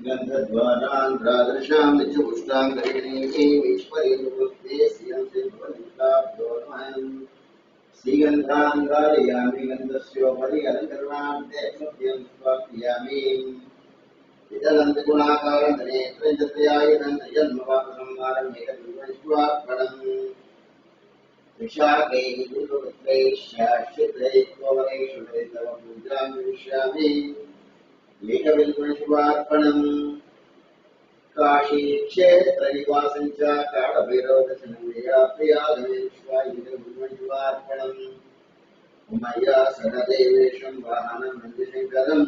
गन्धद्वारान्ध्रादृशां निचपुष्टां गरिणीमीश्वरीमुखे श्रियन्ते भवन्ताभ्यो नमः श्रीगन्धां धारयामि गन्धस्योपरि अलङ्करणान्ते सत्यं स्वाप्यामि विदलन्तगुणाकारं नेत्रञ्जतयायुधं जन्मवासंहारमेकविश्वात्मनम् विशाखैः गुरुपुत्रैः शाश्वतैः कोवलैः तव पूजां करिष्यामि एकविल्पणशिवार्पणम् काशीक्षेत्रनिवासं च कालभैरवदर्शनं मया प्रियागमेश्वायुधविल्पणशिवार्पणम् मया सहदेवेशं वाहनं नन्दिशङ्करम्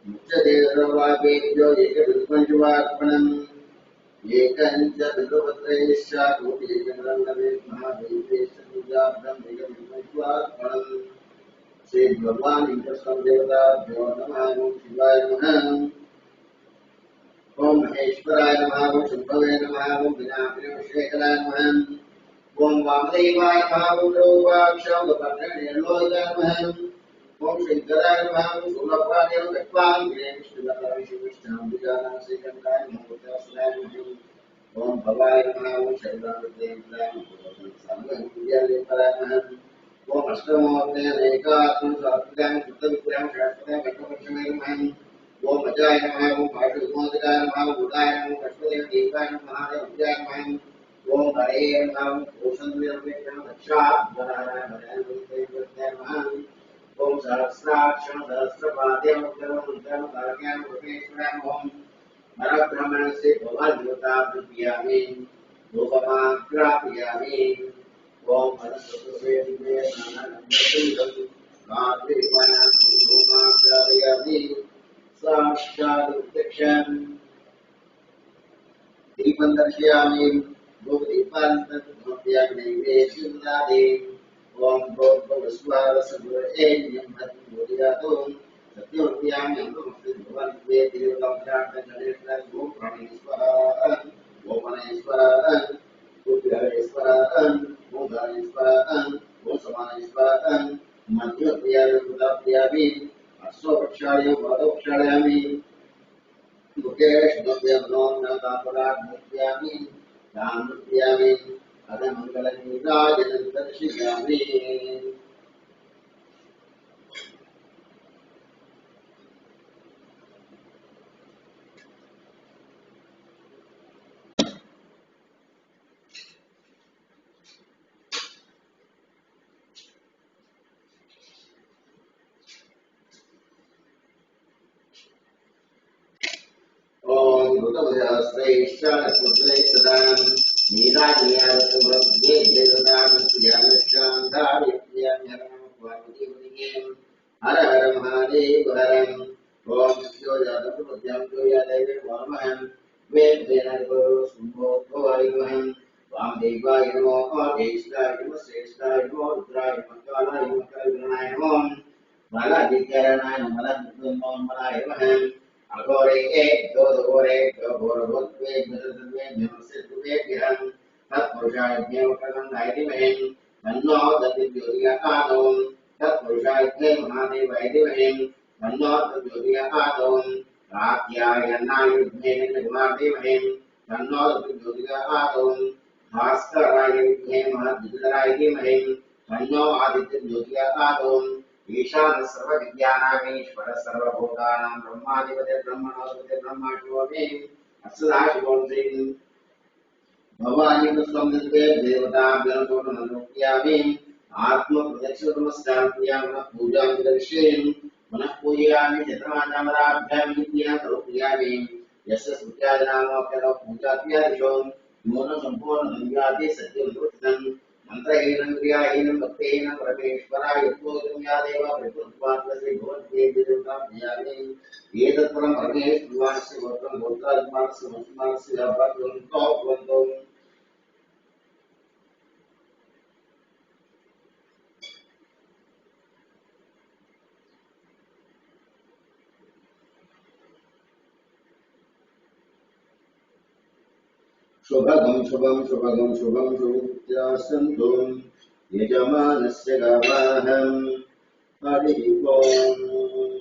मुच्यदेववागेभ्यो एकविल्पणशिवार्पणम् एकञ्च बिल्वपत्रैश्च कोटिजनरङ्गमेघ्महादेवेश्च पूजार्थम् एकविल्पणशिवार्पणम् श्रीभगवान् देवताभ्यो नमः ओं शिवाय नमः ओं महेश्वराय नमः ओं शम्भवे नमः ओं विनाशेखराय नमः ओं वामदेवाय नमः ओं लोकाक्षांगपत्रनेलोकाय नमः ओं शंकराय नमः ओं शूलपाणि विद्वान् विष्णुविष्णाम्बिकानां श्रीकण्ठाय नमः ओं भवाय नमः ओं शैलावदेवाय नमः ओं अष्टमोऽध्यायमेकात्मसात्विकां शुद्धविद्यां शास्त्रं घटपक्षमे नमः ओं अजाय नमः ओं पाठविमोचकाय नमः ओं उदाय नमः कष्टदेवदेवाय नमः महादेवाय नमः ओं हरे नमः ओं कोशन्द्रवेक्षणं रक्षाध्वराय नमः ओं सहस्राक्षं सहस्रपाद्यं उत्तरं तारकां परमेश्वराय नमः परब्रह्मणस्य भवद्योताभ्यामि रूपमाग्रापयामि ओं परमसुखदेवे नानानन्दतीर्थं मातृवाणां रूपमाग्रापयामि साक्षात् प्रत्यक्षम् दीपं दर्शयामि भूदीपान्तमप्यामि नैवेद्यं ओं भोगवस्वारसगुरेण्यं भद्रोदियातो सत्यमप्यामि अमृतमस्ति भगवान् वेदिर्लक्षार्थगणेश्वर भूप्रणेश्वरः ओं मनेश्वरः भूप्रणेश्वरः ओं धनेश्वरः ओं समानेश्वरः मध्यप्रियामि बुधाप्रियामि अश्वपक्षाय पादोक्षायामि मुकेशनव्यमनोन्नतापराग्नप्यामि रामप्यामि अधमङ्गलनीराजनन्दर्शयामि ओं भूतभयाश्रैश्चानपुत्रैस्तदां नीराजयारतुमद्ये देवतामस्यामिष्टान्धारिप्रियाम्यहरं हर हर महादेव हरम् ओं सत्योजातपुत्रभ्यां जोयादेवे वामहं वेदेनर्गो शुम्भोद्भवाय नमः वामदेवाय नमो ज्येष्ठाय नमः श्रेष्ठाय नमो रुद्राय नमः कालाय नमः करुणाय नमः बलाधिकरणाय नमः बलमलाय नमः अघोरे घोरे घोरभूत्वे घृतवे नमस्तेभ्यः तत्पुरुषाय देवकलङ्गाय धीमहि तन्नो दधिज्योतिर्याकादोम तत्पुरुषाय महादेवाय धीमहि तन्नो दधिज्योतिर्याकादोम कात्यायनाय विद्महे धीमहि तन्नो दधिज्योतिर्याकादोम भास्कराय विद्महे महादितराय धीमहि तन्नो आदित्यज्योतिर्याकादोम ईशान सर्वविद्यानामीश्वर सर्वभूतानां ब्रह्माधिपति ब्रह्मणोऽधिपति ब्रह्माष्टोमे अस्सदाशिवं श्रीं भवानी पुष्पं देवताभ्यर्पयामि आत्मप्रदक्षिणमस्ताभ्यां पूजां करिष्यामि पुनः पूजयामि चतुर्मासामराभ्यां नित्यां करोमि यस्य सुत्यादिनामोऽप्यतो पूजाभ्यादिशो मोन सम्पूर्णसंज्ञाति सत्यं वृत्तं मंत्रहीनं क्रियाहीनं भक्तिहीनं परमेश्वराय यत्पोदं या देवा प्रकृत्वात्मसे भवद्वेदितं एतत्परं परमेश्वरस्य गोत्रं गोत्रात्मानस्य मुस्मानस्य भगवन्तो भवन्तो शुभगं शुभं शुभगं शुभं शुभमुत्यासन्तु यजमानस्य गावाहं। हरि ओम्।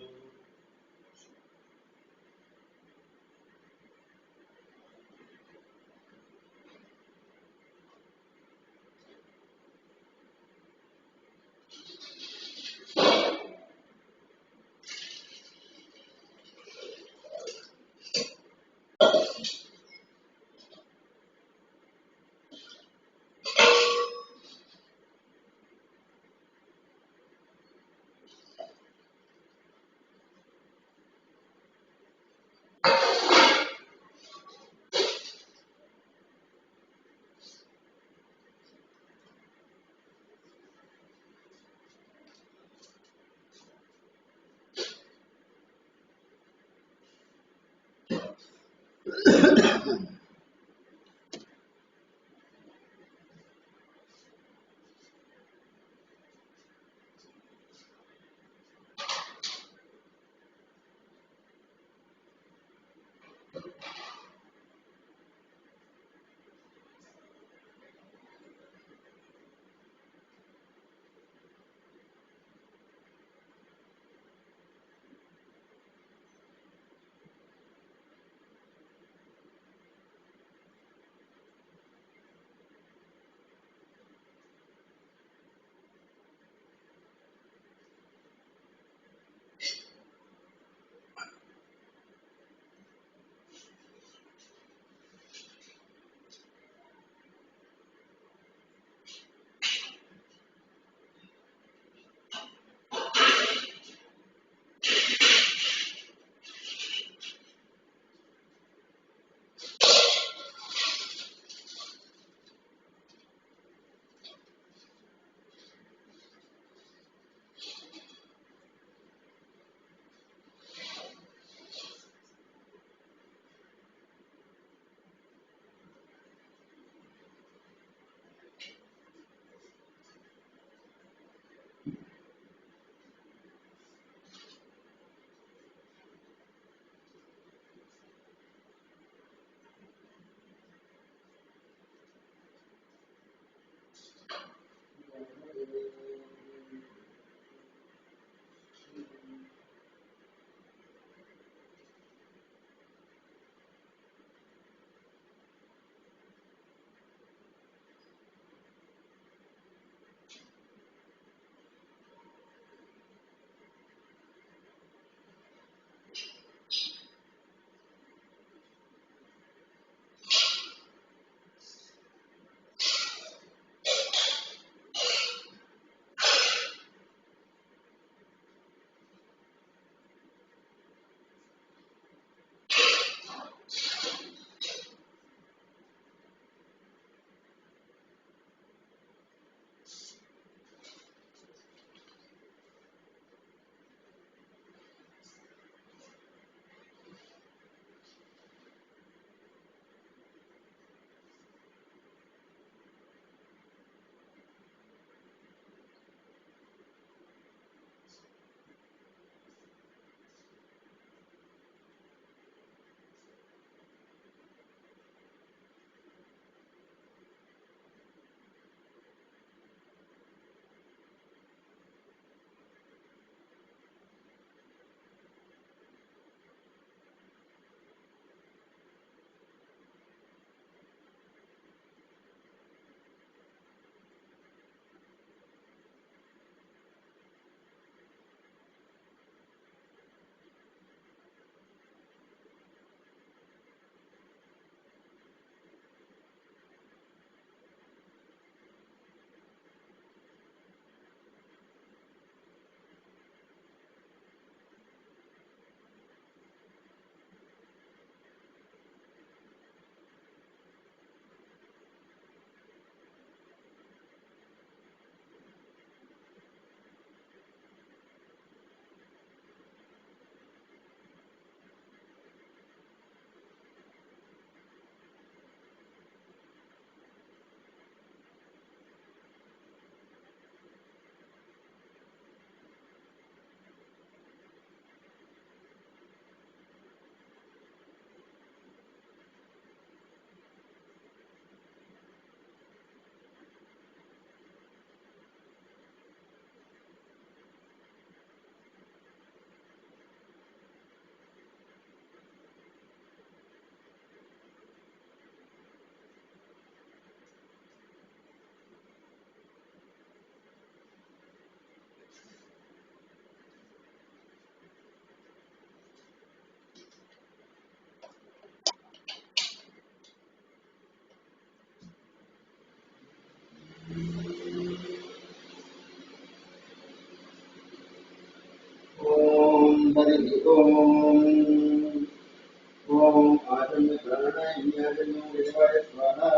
ओम आचम्य प्राणाय न्याजन्यो विश्वाय स्वाहा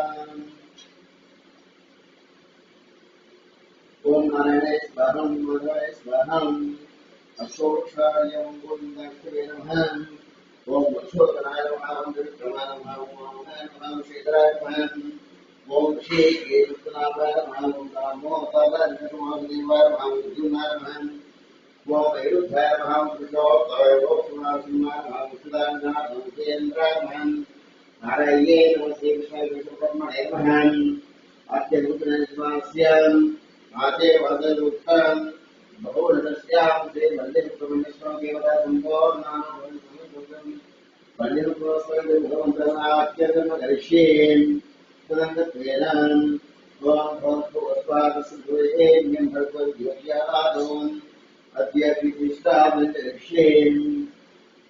ओम नारायणाय स्वाहा माधवाय स्वाहा अशोक्षाय गोविन्दाय नमः ओम अशोकनाय नमः ओम विक्रमाय नमः ओम वामनाय नमः ओम शेखराय नमः ओम श्री केतुनाथाय नमः ओम दामोदराय नमः ओम देवाय नमः ओम अर्जुनाय नमः ओम अनिरुद्धाय नमः ओम विष्णुवाय ओम सुनासिंहाय नमः ओम सुदाननाय ओम केन्द्राय नमः नारायणे नमः श्री विष्णु विष्णुब्रह्मणे नमः अत्यरुद्रनिवास्याम् आते वरदरुक्तम् बहुलदस्याम् श्री वल्लीपुत्रमण्डेश्वरं देवता सम्पूर्णाम् वल्लीपुत्रस्वयं भगवन्तनात्यर्गम करिष्ये तदन्तत्वेन ओम भगवत्पादसुरेण्यं भगवद्योग्यादोम् अद्य विशिष्टामृतरिष्ये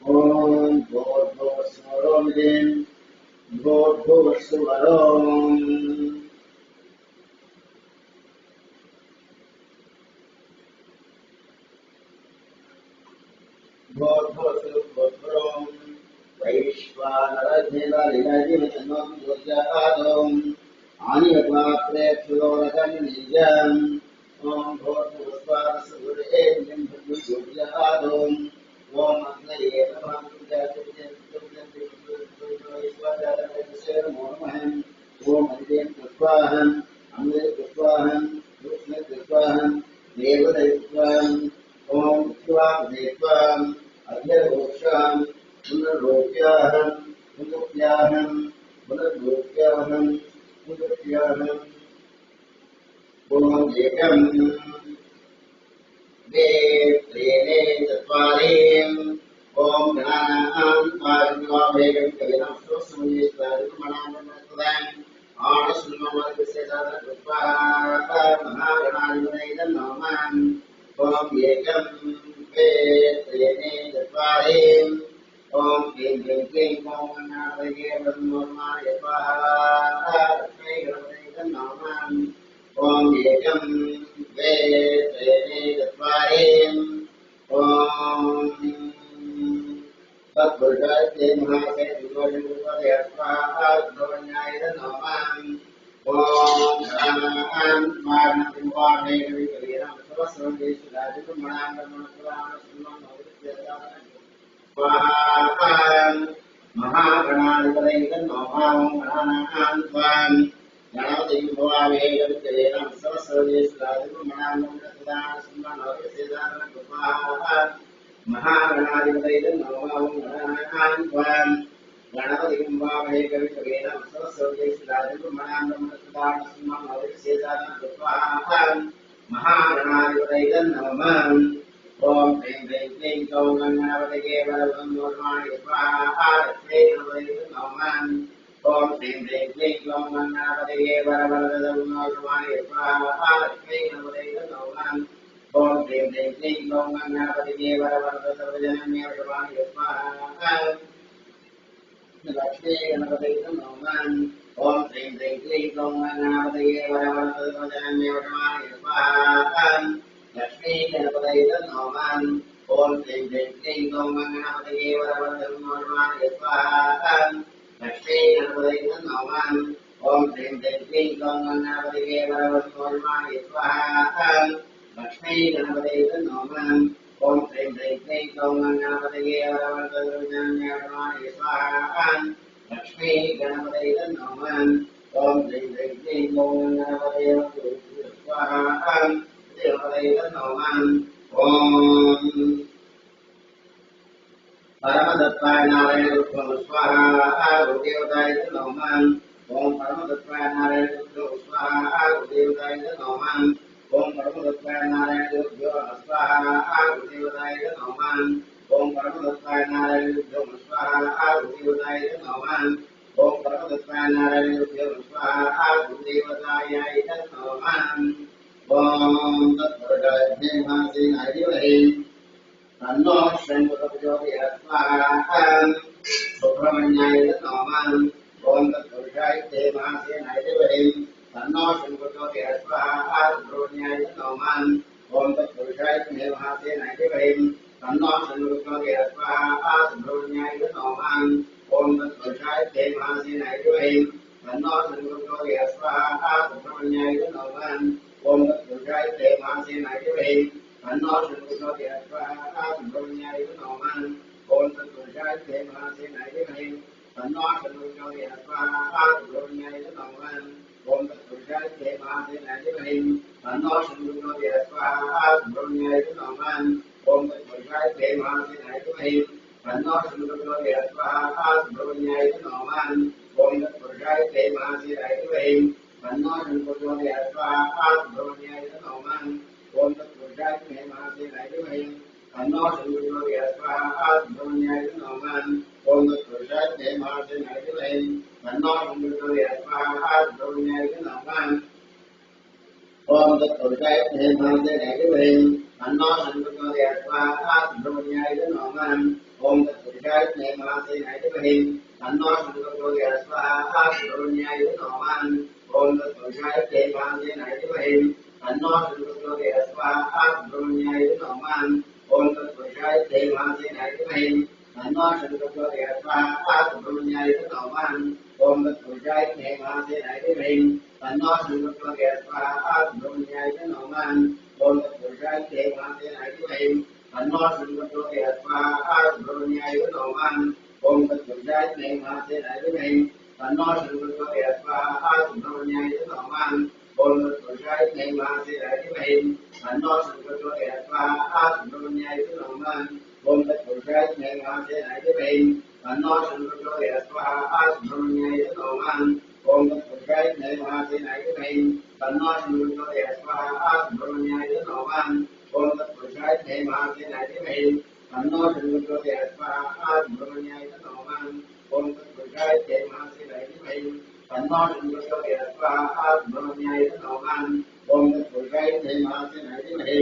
ओम भोर्भुवस्वरोमिदेन् भोर्भुवस्वरोम् भोर्भुवस्वरोम् वैश्वानरदेवालिनाजिवचनों योग्यादोम् आनियत्वात्रेक्षुलोरकनिजम् ओम भोर्भुवस्वरोमिदेन् भगवद्योग्यादोम् ओम अग्नये नमः ओम अग्निं पुष्पाहं अम्ले पुष्पाहं कृष्ण पुष्पाहं देवदैत्वां ओम विश्वादेत्वां अग्निरोक्षां पुनर्रोक्याहं पुनर्रोक्याहं पुनर्रोक्याहं पुनर्रोक्याहं ओम एकं त्रीणि चत्वारि ओम गणानां पारिवावेगं कविनं स्वस्मयेश्वरमणामनस्तदां आनस्ममर्गसेदानकृत्वा महागणाधिपतये नमः ओम एकं त्रीणि चत्वारि ओम क्लीं क्लीं क्लीं ओम गणाधिपतये ब्रह्मोर्माय स्वाहा लक्ष्मी गणपतये नमः ओम एकं त्रीणि चत्वारि ओम तत्पुरुषाय महासे विद्वांसुपदे स्वाहा द्रवण्याय नमः ओम गणानां मानसिंहाय कविकवीनां स्वस्वदेशराजब्रह्मणां स्वाहा महागणाधिपतये नमः ओम गणानां स्वां गणपतिं भवामहे कविकवीनां स्वस्वदेशराजब्रह्मणां स्वाहा महागणाधिपतये नमः ओम गणानां स्वां गणपतिं भवामहे कविकवीनां स्वस्वदेशराजब्रह्मणां स्वाहा महागणाधिपतये नमः ओम क्लीं क्लीं क्लीं ओम गणपतये वरदं स्वाहा लक्ष्मी गणपतये नमः ओम क्लीं क्लीं क्लीं ओम गणपतये वरदं स्वाहा लक्ष्मी गणपतये नमः ओम क्लीं क्लीं क्लीं ओम गणपतये वरदं स्वाहा लक्ष्मी गणपतये नमः ओम क्लीं क्लीं क्लीं ओम गणपतये वरदं स्वाहा लक्ष्मी गणपतये नमः ओम क्लीं क्लीं क्लीं ओम गणपतये वरदं स्वाहा लक्ष्मी गणपतये नमः ओम क्लीं क्लीं क्लीं ओम गणपतये वरदं स्वाहा लक्ष्मी गणपतये नमः ओम क्लीं क्लीं क्लीं ओम गणपतये वरदं स्वाहा लक्ष्मी गणपतये नमः ओम क्लीं क्लीं क्लीं ओम गणपतये स्वाहा देवतये नमः ओम परमदत्ताय नारायण स्वाहा गुरुदेवताय नमः ओम परमदत्ताय नारायण स्वाहा गुरुदेवताय नमः ओम परमदत्ताय नारायण स्वाहा गुरुदेवताय नमः ओम परमदत्ताय नारायण स्वाहा गुरुदेवताय नमः ओम परमदत्ताय नारायण स्वाहा गुरुदेवताय नमः ओम तत्पुरुषाय महासेनाधिपतये तन्नो शंकरप्रचोदयात् स्वाहा सुब्रह्मण्याय नमः ओम तत्पुरुषाय महासेनाधिपतये तन्नो शंकरप्रचोदयात् स्वाहा सुब्रह्मण्याय नमः ओम तत्पुरुषाय महासेनाधिपतये तन्नो षण्मुखो स्वाहा सुब्रह्मण्याय नमः ओम तत्पुरुषाय ते महासेनाय विद्महे तन्नो षण्मुखो स्वाहा सुब्रह्मण्याय नमः ओम तत्पुरुषाय ते महासेनाय विद्महे तन्नो षण्मुखो स्वाहा सुब्रह्मण्याय नमः ओम तत्पुरुषाय ते महासेनाय विद्महे तन्नो षण्मुखो स्वाहा सुब्रह्मण्याय नमः ओम तत्पुरुषाय ते महासेनाय विद्महे तन्नो षण्मुखो स्वाहा सुब्रह्मण्याय नमः ओम तत्पुरुषाय ते महासेनाय विद्महे तन्नो षण्मुखो स्वाहा सुब्रह्मण्याय नमः ओम तत्पुरुषाय ते महासेनाय विद्महे तन्नो षण्मुखो स्वाहा सुब्रह्मण्याय नमः ओम तत्पुरुषाय ते महासेनाय विद्महे तन्नो षण्मुखो स्वाहा सुब्रह्मण्याय नमः ओम तत्पुरुषाय ते महासेनाय विद्महे तन्नो षण्मुखो स्वाहा सुब्रह्मण्याय नमः ओम तत्पुरुषाय ते महासेनाय विद्महे तन्नो षण्मुखो स्वाहा सुब्रह्मण्याय नमः ओम तत्पुरुषाय ते महासेनाय विद्महे तन्नो षण्मुखो स्वाहा सुब्रह्मण्याय नमः ओम तत्पुरुषाय ते महासेनाय विद्महे तन्नो षण्मुखो स्वाहा सुब्रह्मण्याय नमः ओम तत्पुरुषाय ते महासेनाय विद्महे तन्नो षण्मुखो स्वाहा सुब्रह्मण्याय नमः ओम तत्पुरुषाय ते महासेनाय विद्महे तन्नो षण्मुखो स्वाहा सुब्रह्मण्याय नमः ओम तत्पुरुषाय ते महासेनाय विद्महे तन्नो षण्मुखो स्वाहा सुब्रह्मण्याय नमः ओम तत्पुरुषाय ते महासेनाय विद्महे तन्नो षण्मुखो स्वाहा सुब्रह्मण्याय नमः ओम तत्पुरुषाय ते महासेनाय विद्महे तन्नो षण्मुखो स्वाहा सुब्रह्मण्याय नमः ओम तत्पुरुषाय ते महासेनाय विद्महे तन्नो षण्मुखो स्वाहा सुब्रह्मण्याय नमः ओम तत्पुरुषाय ते महासेनाय विद्महे तन्नो षण्मुखो स्वाहा सुब्रह्मण्याय नमः ओम तत्पुरुषाय ते महासेनाय विद्महे तन्नो षण्मुखो स्वाहा सुब्रह्मण्याय नमः ओम तत्पुरुषाय ते महासेनाय विद्महे तन्नो षण्मुखो स्वाहा सुब्रह्मण्याय नमः ओम तत्पुरुषाय ते महासेनाय विद्महे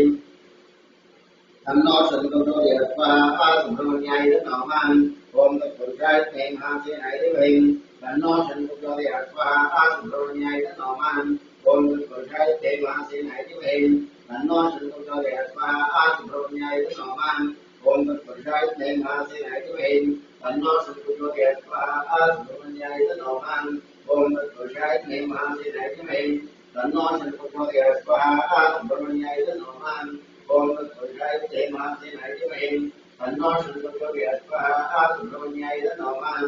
तन्नो षण्मुखो स्वाहा सुब्रह्मण्याय नमः ओम तत्पुरुषाय ते महासेनाय विद्महे तन्नो षण्मुखो स्वाहा सुब्रह्मण्याय नमः ओम तत्पुरुषाय ते महासेनाय विद्महे तन्नो षण्मुखो स्वाहा सुब्रह्मण्याय नमः ओम तत्पुरुषाय ते महासेनाय विद्महे तन्नो षण्मुखो स्वाहा सुब्रह्मण्याय नमः ओम तत्पुरुषाय ते महासेनाय विद्महे तन्नो षण्मुखो स्वाहा सुब्रह्मण्याय नमः ओम तत्पुरुषाय ते महासेनाय विद्महे तन्नो षण्मुखो स्वाहा सुब्रह्मण्याय नमः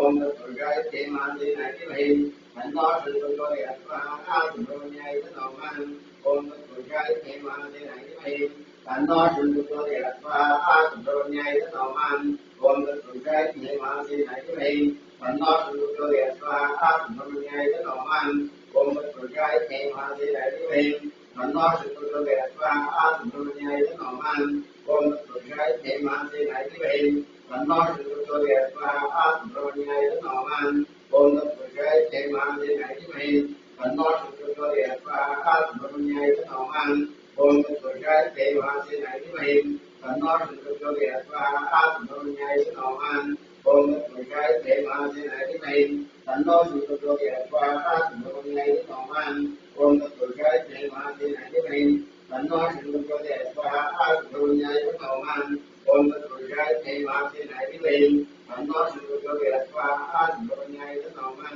ओम तत्पुरुषाय ते महासेनाय विद्महे तन्नो षण्मुखो स्वाहा सुब्रह्मण्याय नमः ओम तत्पुरुषाय ते महासेनाय विद्महे तन्नो षण्मुखो स्वाहा सुब्रह्मण्याय नमः ओम तत्पुरुषाय ते महासेनाय विद्महे तन्नो षण्मुखो स्वाहा सुब्रह्मण्याय नमः ओम तत्पुरुषाय ते महासेनाय विद्महे तन्नो षण्मुखो स्वाहा सुब्रह्मण्याय नमः ओम तत्पुरुषाय ते महासेनाय विद्महे तन्नो षण्मुखो स्वाहा सुब्रह्मण्याय नमः ओम तत्पुरुषाय ते महासेनाय विद्महे तन्नो षण्मुखो स्वाहा सुब्रह्मण्याय नमः ओम तत्पुरुषाय ते महासेनाय विद्महे तन्नो षण्मुखो स्वाहा सुब्रह्मण्याय नमः ओम तत्पुरुषाय ते महासेनाय विद्महे तन्नो षण्मुखो स्वाहा सुब्रह्मण्याय नमः ओम तत्पुरुषाय ते महासेनाय विद्महे तन्नो षण्मुखो स्वाहा सुब्रह्मण्याय नमः ओम तत्पुरुषाय ते महासेनाय विद्महे तन्नो षण्मुखो स्वाहा सुब्रह्मण्याय नमः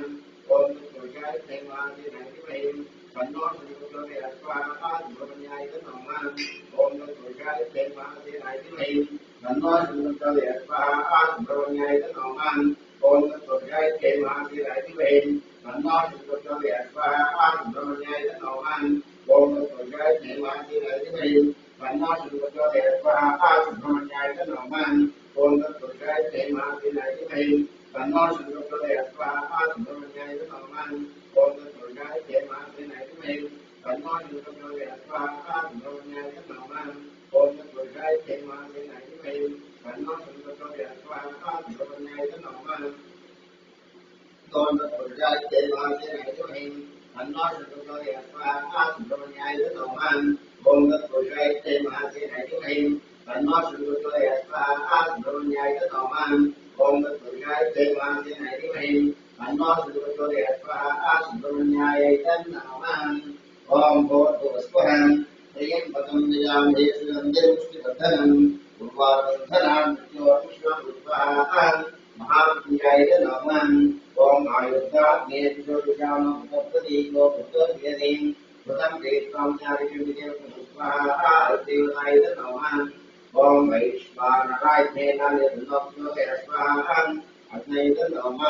ओम तत्पुरुषाय ते महासेनाय विद्महे तन्नो षण्मुखो स्वाहा सुब्रह्मण्याय नमः ओम तत्पुरुषाय ते महासेनाय विद्महे तन्नो षण्मुखो स्वाहा सुब्रह्मण्याय नमः ओम तत्पुरुषाय ते महासेनाय विद्महे तन्नो षण्मुखो स्वाहा सुब्रह्मण्याय नमः ओम तत्पुरुषाय ते महासेनाय विद्महे तन्नो षण्मुखो स्वाहा सुब्रह्मण्याय नमः ओम तत्पुरुषाय ते महासेनाय विद्महे तन्नो षण्मुखो स्वाहा सुब्रह्मण्याय नमः ओम तत्पुरुषाय ते महासेनाय विद्महे तन्नो षण्मुखो स्वाहा सुब्रह्मण्याय नमः ओम तत्पुरुषाय ते महासेनाय विद्महे तन्नो षण्मुखो स्वाहा सुब्रह्मण्याय नमः ओम तत्पुरुषाय ते महासेनाय विद्महे तन्नो षण्मुखो स्वाहा सुब्रह्मण्याय नमः ओम तत्पुरुषाय ते महासेनाय विद्महे तन्नो षण्मुखो स्वाहा सुब्रह्मण्याय नमः ओम तत्पुरुषाय ते महासेनाय विद्महे तन्नो षण्मुखो स्वाहा सुब्रह्मण्याय नमः ओम भूर्भुवस्वः त्र्यम्बकं यजामहे सुगन्धिं पुष्टिवर्धनम् महाविद्याय नमः ओम आयुर्दाग्ने ज्योतिषामपतदीको पुत्रव्यदीं कृतं देवतां चारिकविदेव स्वाहा देवताय नमः ओम वैश्वानराय नारायणोऽप्यो स्वाहा अग्नये नमः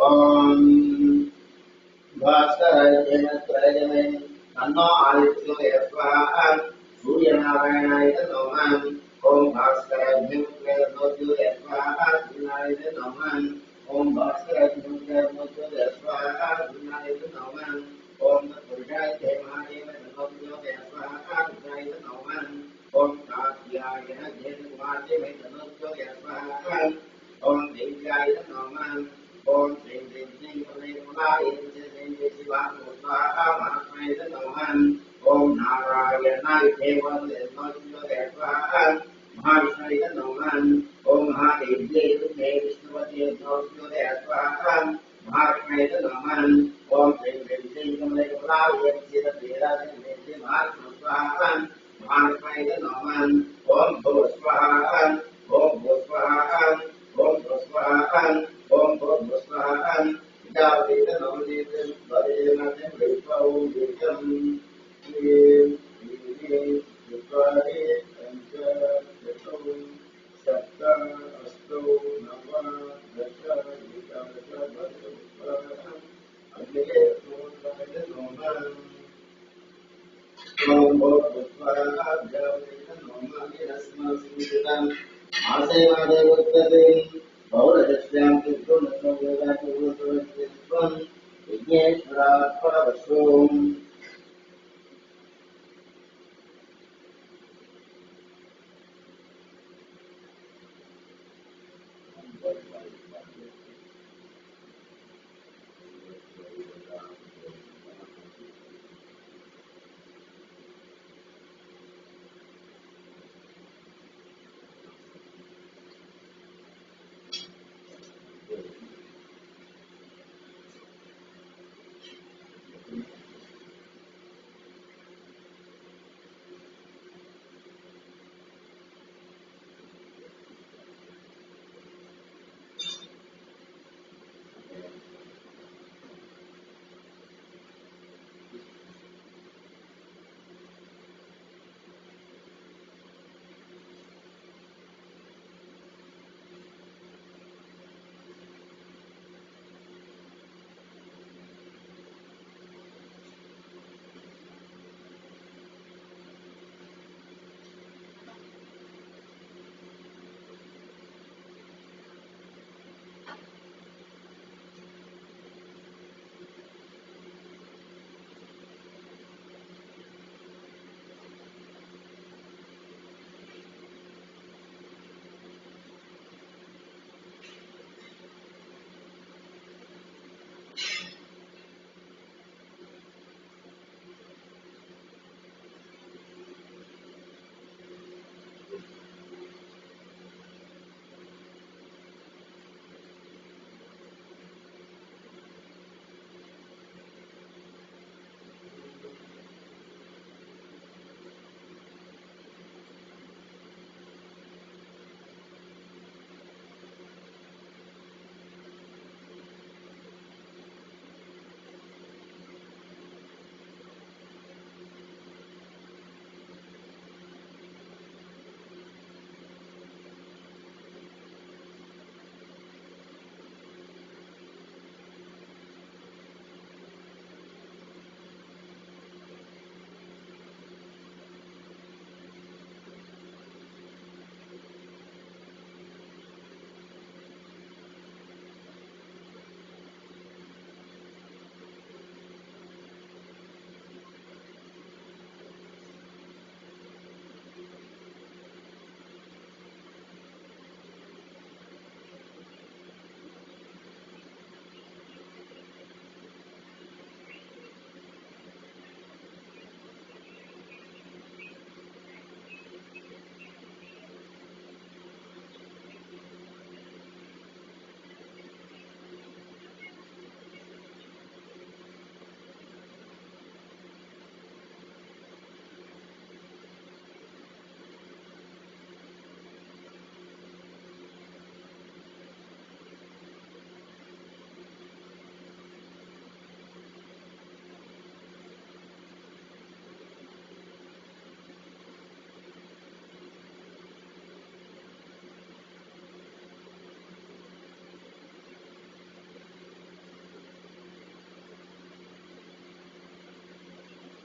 ओम भास्कराय तन्नो आदित्यो स्वाहा सूर्यनारायणाय नमः ओम भास्कराय नमो स्वाहा सूर्याय नमः ओम भास्कराय नमो स्वाहा सूर्याय नमः ओम पुरुषाय महादेव नमो स्वाहा सूर्याय नमः ओम कात्याय कुमारदेव नमो स्वाहा ओम देव्याय नमः ओम श्री देवी कमलाय ओम नारायणाय देवाय स्वाहा महाविष्णुय नमः ओम महादेव्यै विष्णुवते स्वाहा महाविष्णुय नमः ओम श्री देवी कमलाय स्वाहा महाविष्णुय नमः ओम भुव स्वाहा ओम भुव स्वाहा ओम भुव स्वाहा ओम भुव स्वाहा जावेद नवदेव वरेणते वैभव विजयं विद्वारे पंच दशौ सप्त अष्टौ नव दश एकादश द्वादश अग्निये सोमवाय नमः ओम भूर्भुवः जावेद नमः यस्मात् आसेवादे वर्तते पौरदस्यां त्रिगुणसंयोगात्मकत्वं विघ्नेश्वरात्परवशोम्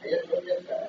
అయ్యే ఫోన్ చేస్తారా?